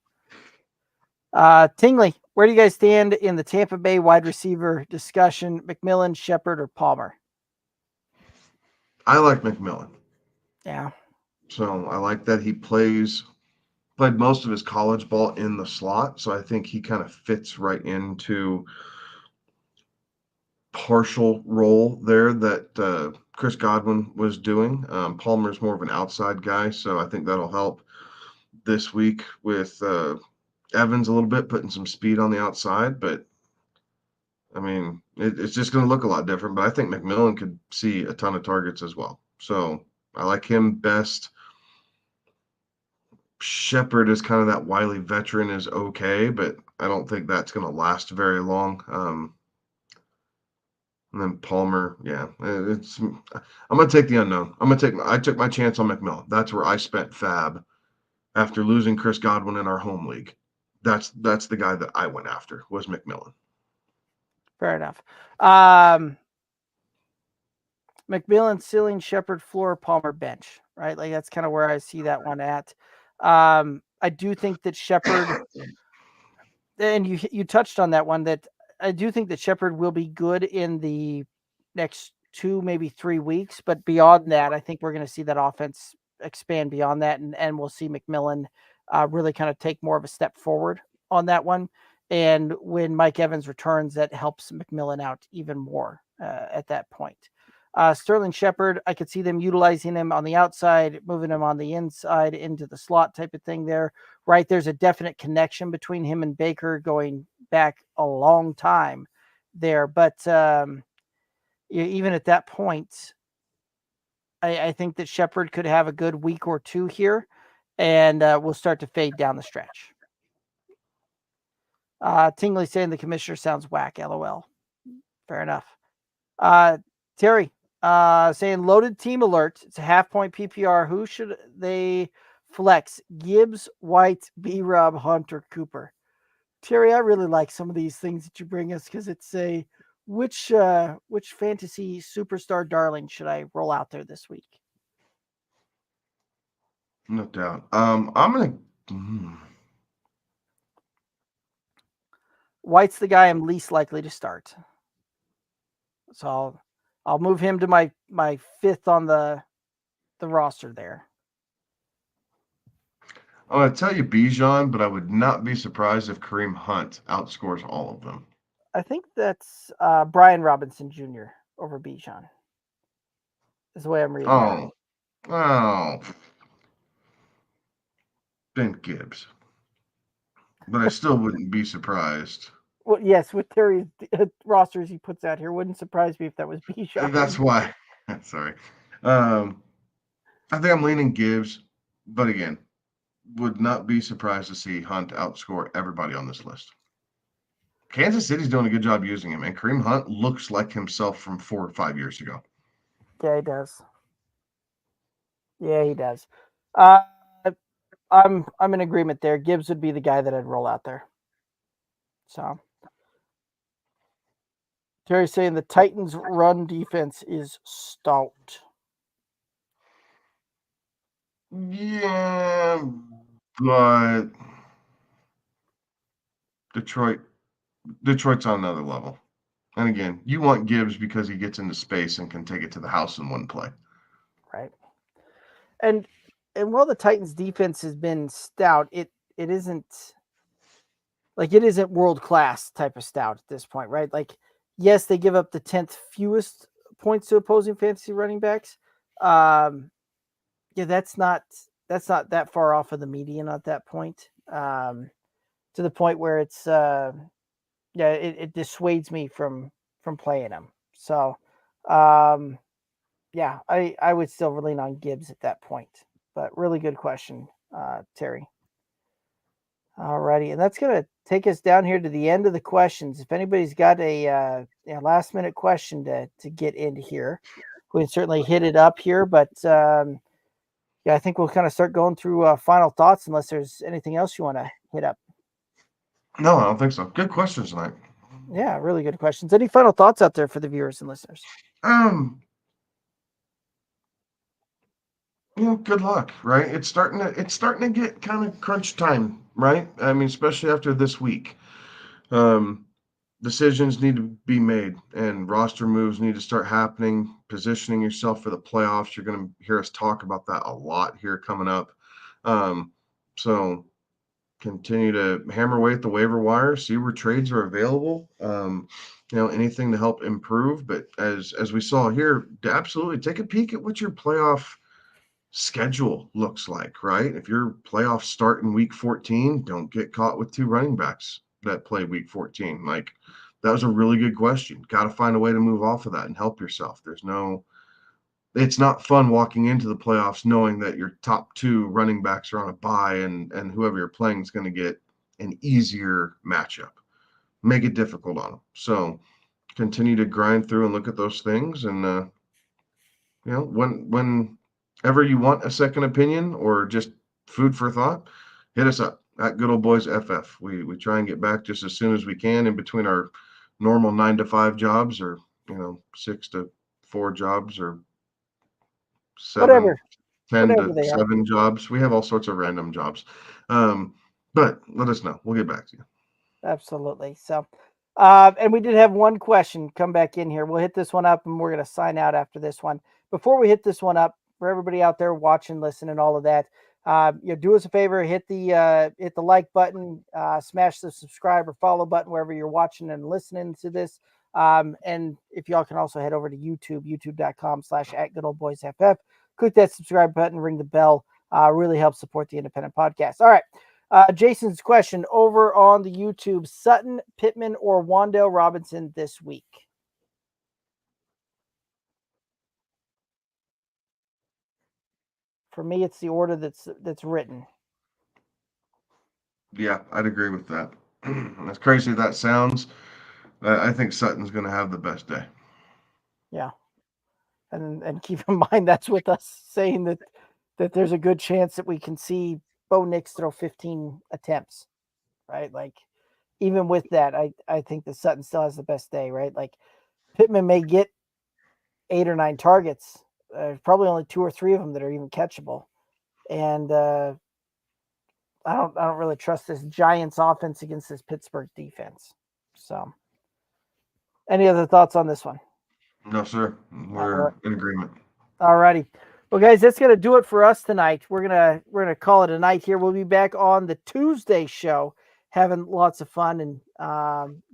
Tingley, where do you guys stand in the Tampa Bay wide receiver discussion? McMillan, Shepard, or Palmer? I like McMillan. Yeah. So I like that he plays played most of his college ball in the slot, so I think he kind of fits right into partial role there that Chris Godwin was doing. Palmer's more of an outside guy, so I think that'll help this week with Evans a little bit, putting some speed on the outside. But I mean, it's just going to look a lot different. But I think McMillan could see a ton of targets as well. So I like him best. Shepard is kind of that wily veteran, is okay, but I don't think that's going to last very long. And then Palmer, yeah, I'm gonna take the unknown. I took my chance on McMillan. That's where I spent fab after losing Chris Godwin in our home league. That's the guy that I went after, was McMillan. Fair enough. McMillan, ceiling, Shepard, floor, Palmer, bench, right? Like that's kind of where I see that one at. I do think that Shepard, and you touched on that one, that I do think that Shepard will be good in the next 2, maybe 3 weeks, but beyond that, I think we're going to see that offense expand beyond that, and we'll see McMillan really kind of take more of a step forward on that one. And when Mike Evans returns, that helps McMillan out even more at that point. Sterling Shepard, I could see them utilizing him on the outside, moving him on the inside into the slot type of thing there, right? There's a definite connection between him and Baker going back a long time there. But even at that point, I think that Shepard could have a good week or 2 here, and we'll start to fade down the stretch. Tingley saying the commissioner sounds whack, LOL. Fair enough. Terry saying loaded team alert. It's a half-point PPR. Who should they flex? Gibbs, White, B-Rob, Hunter, Cooper. Terry, I really like some of these things that you bring us because it's a which fantasy superstar darling should I roll out there this week? No doubt. I'm gonna. White's the guy I'm least likely to start, so I'll move him to my 5th on the roster there. I'm gonna tell you Bijan, but I would not be surprised if Kareem Hunt outscores all of them. I think that's Brian Robinson Jr. over Bijan. Is the way I'm reading that. Oh, Ben Gibbs. But I still wouldn't be surprised. Well, yes, with Terry's rosters he puts out here, wouldn't surprise me if that was Bijan. That's why. Sorry. I think I'm leaning Gibbs, but again, would not be surprised to see Hunt outscore everybody on this list. Kansas City's doing a good job using him, and Kareem Hunt looks like himself from 4 or 5 years ago. Yeah, he does. Yeah, he does. I'm in agreement there. Gibbs would be the guy that I'd roll out there. So Terry's saying the Titans' run defense is stout. Yeah, but Detroit's on another level. And again, you want Gibbs because he gets into space and can take it to the house in one play. Right. And while the Titans defense has been stout, it isn't world class type of stout at this point, right? Like, yes, they give up the 10th fewest points to opposing fantasy running backs. Yeah, that's not that far off of the median at that point. To the point where it's it dissuades me from playing them. So yeah, I would still lean on Gibbs at that point. But really good question, Terry. Alrighty, and that's gonna take us down here to the end of the questions. If anybody's got a last minute question to get into here, we can certainly hit it up here. But yeah, I think we'll kind of start going through final thoughts, unless there's anything else you want to hit up. No, I don't think so. Good questions tonight. Yeah, really good questions. Any final thoughts out there for the viewers and listeners? Good luck, right? It's starting to get kind of crunch time, right? I mean, especially after this week. Decisions need to be made and roster moves need to start happening, positioning yourself for the playoffs. You're going to hear us talk about that a lot here coming up. So continue to hammer away at the waiver wire, see where trades are available. Anything to help improve. But as we saw here, absolutely take a peek at what your playoff schedule looks like, right? If your playoffs start in week 14, don't get caught with 2 running backs that play week 14. Like, that was a really good question. Got to find a way to move off of that and help yourself. It's not fun walking into the playoffs knowing that your top 2 running backs are on a bye and whoever you're playing is going to get an easier matchup. Make it difficult on them. So continue to grind through and look at those things. And, whenever you want a second opinion or just food for thought, hit us up at Good Old Boys FF. We try and get back just as soon as we can in between our normal 9 to 5 jobs, or 6 to 4 jobs, or 7, Whatever 10 whatever to they are. 7 jobs. We have all sorts of random jobs. But let us know. We'll get back to you. Absolutely. So, and we did have one question come back in here. We'll hit this one up and we're going to sign out after this one. Before we hit this one up, for everybody out there watching, listening, all of that, do us a favor, hit the like button, smash the subscribe or follow button wherever you're watching and listening to this. And if y'all can also head over to YouTube, youtube.com/@goodoldboysff. Click that subscribe button, ring the bell. Really helps support the independent podcast. All right. Jason's question over on the YouTube: Sutton, Pittman, or Wan'Dale Robinson this week? For me, it's the order that's written. Yeah, I'd agree with that. As crazy as that sounds, I think Sutton's going to have the best day. Yeah. And keep in mind, that's with us saying that there's a good chance that we can see Bo Nix throw 15 attempts, right? Like, even with that, I think that Sutton still has the best day, right? Like, Pittman may get 8 or 9 targets, probably only 2 or 3 of them that are even catchable. And I don't really trust this Giants offense against this Pittsburgh defense. So, any other thoughts on this one? No, sir. We're in agreement. All righty. Well, guys, that's gonna do it for us tonight. We're gonna call it a night here. We'll be back on the Tuesday show, having lots of fun and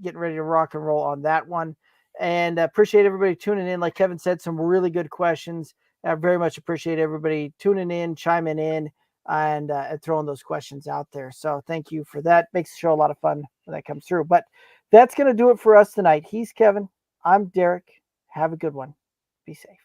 getting ready to rock and roll on that one. And appreciate everybody tuning in. Like Kevin said, some really good questions. I very much appreciate everybody tuning in, chiming in, and throwing those questions out there. So thank you for that. Makes the show a lot of fun when that comes through. But that's gonna do it for us tonight. He's Kevin. I'm Derek. Have a good one. Be safe.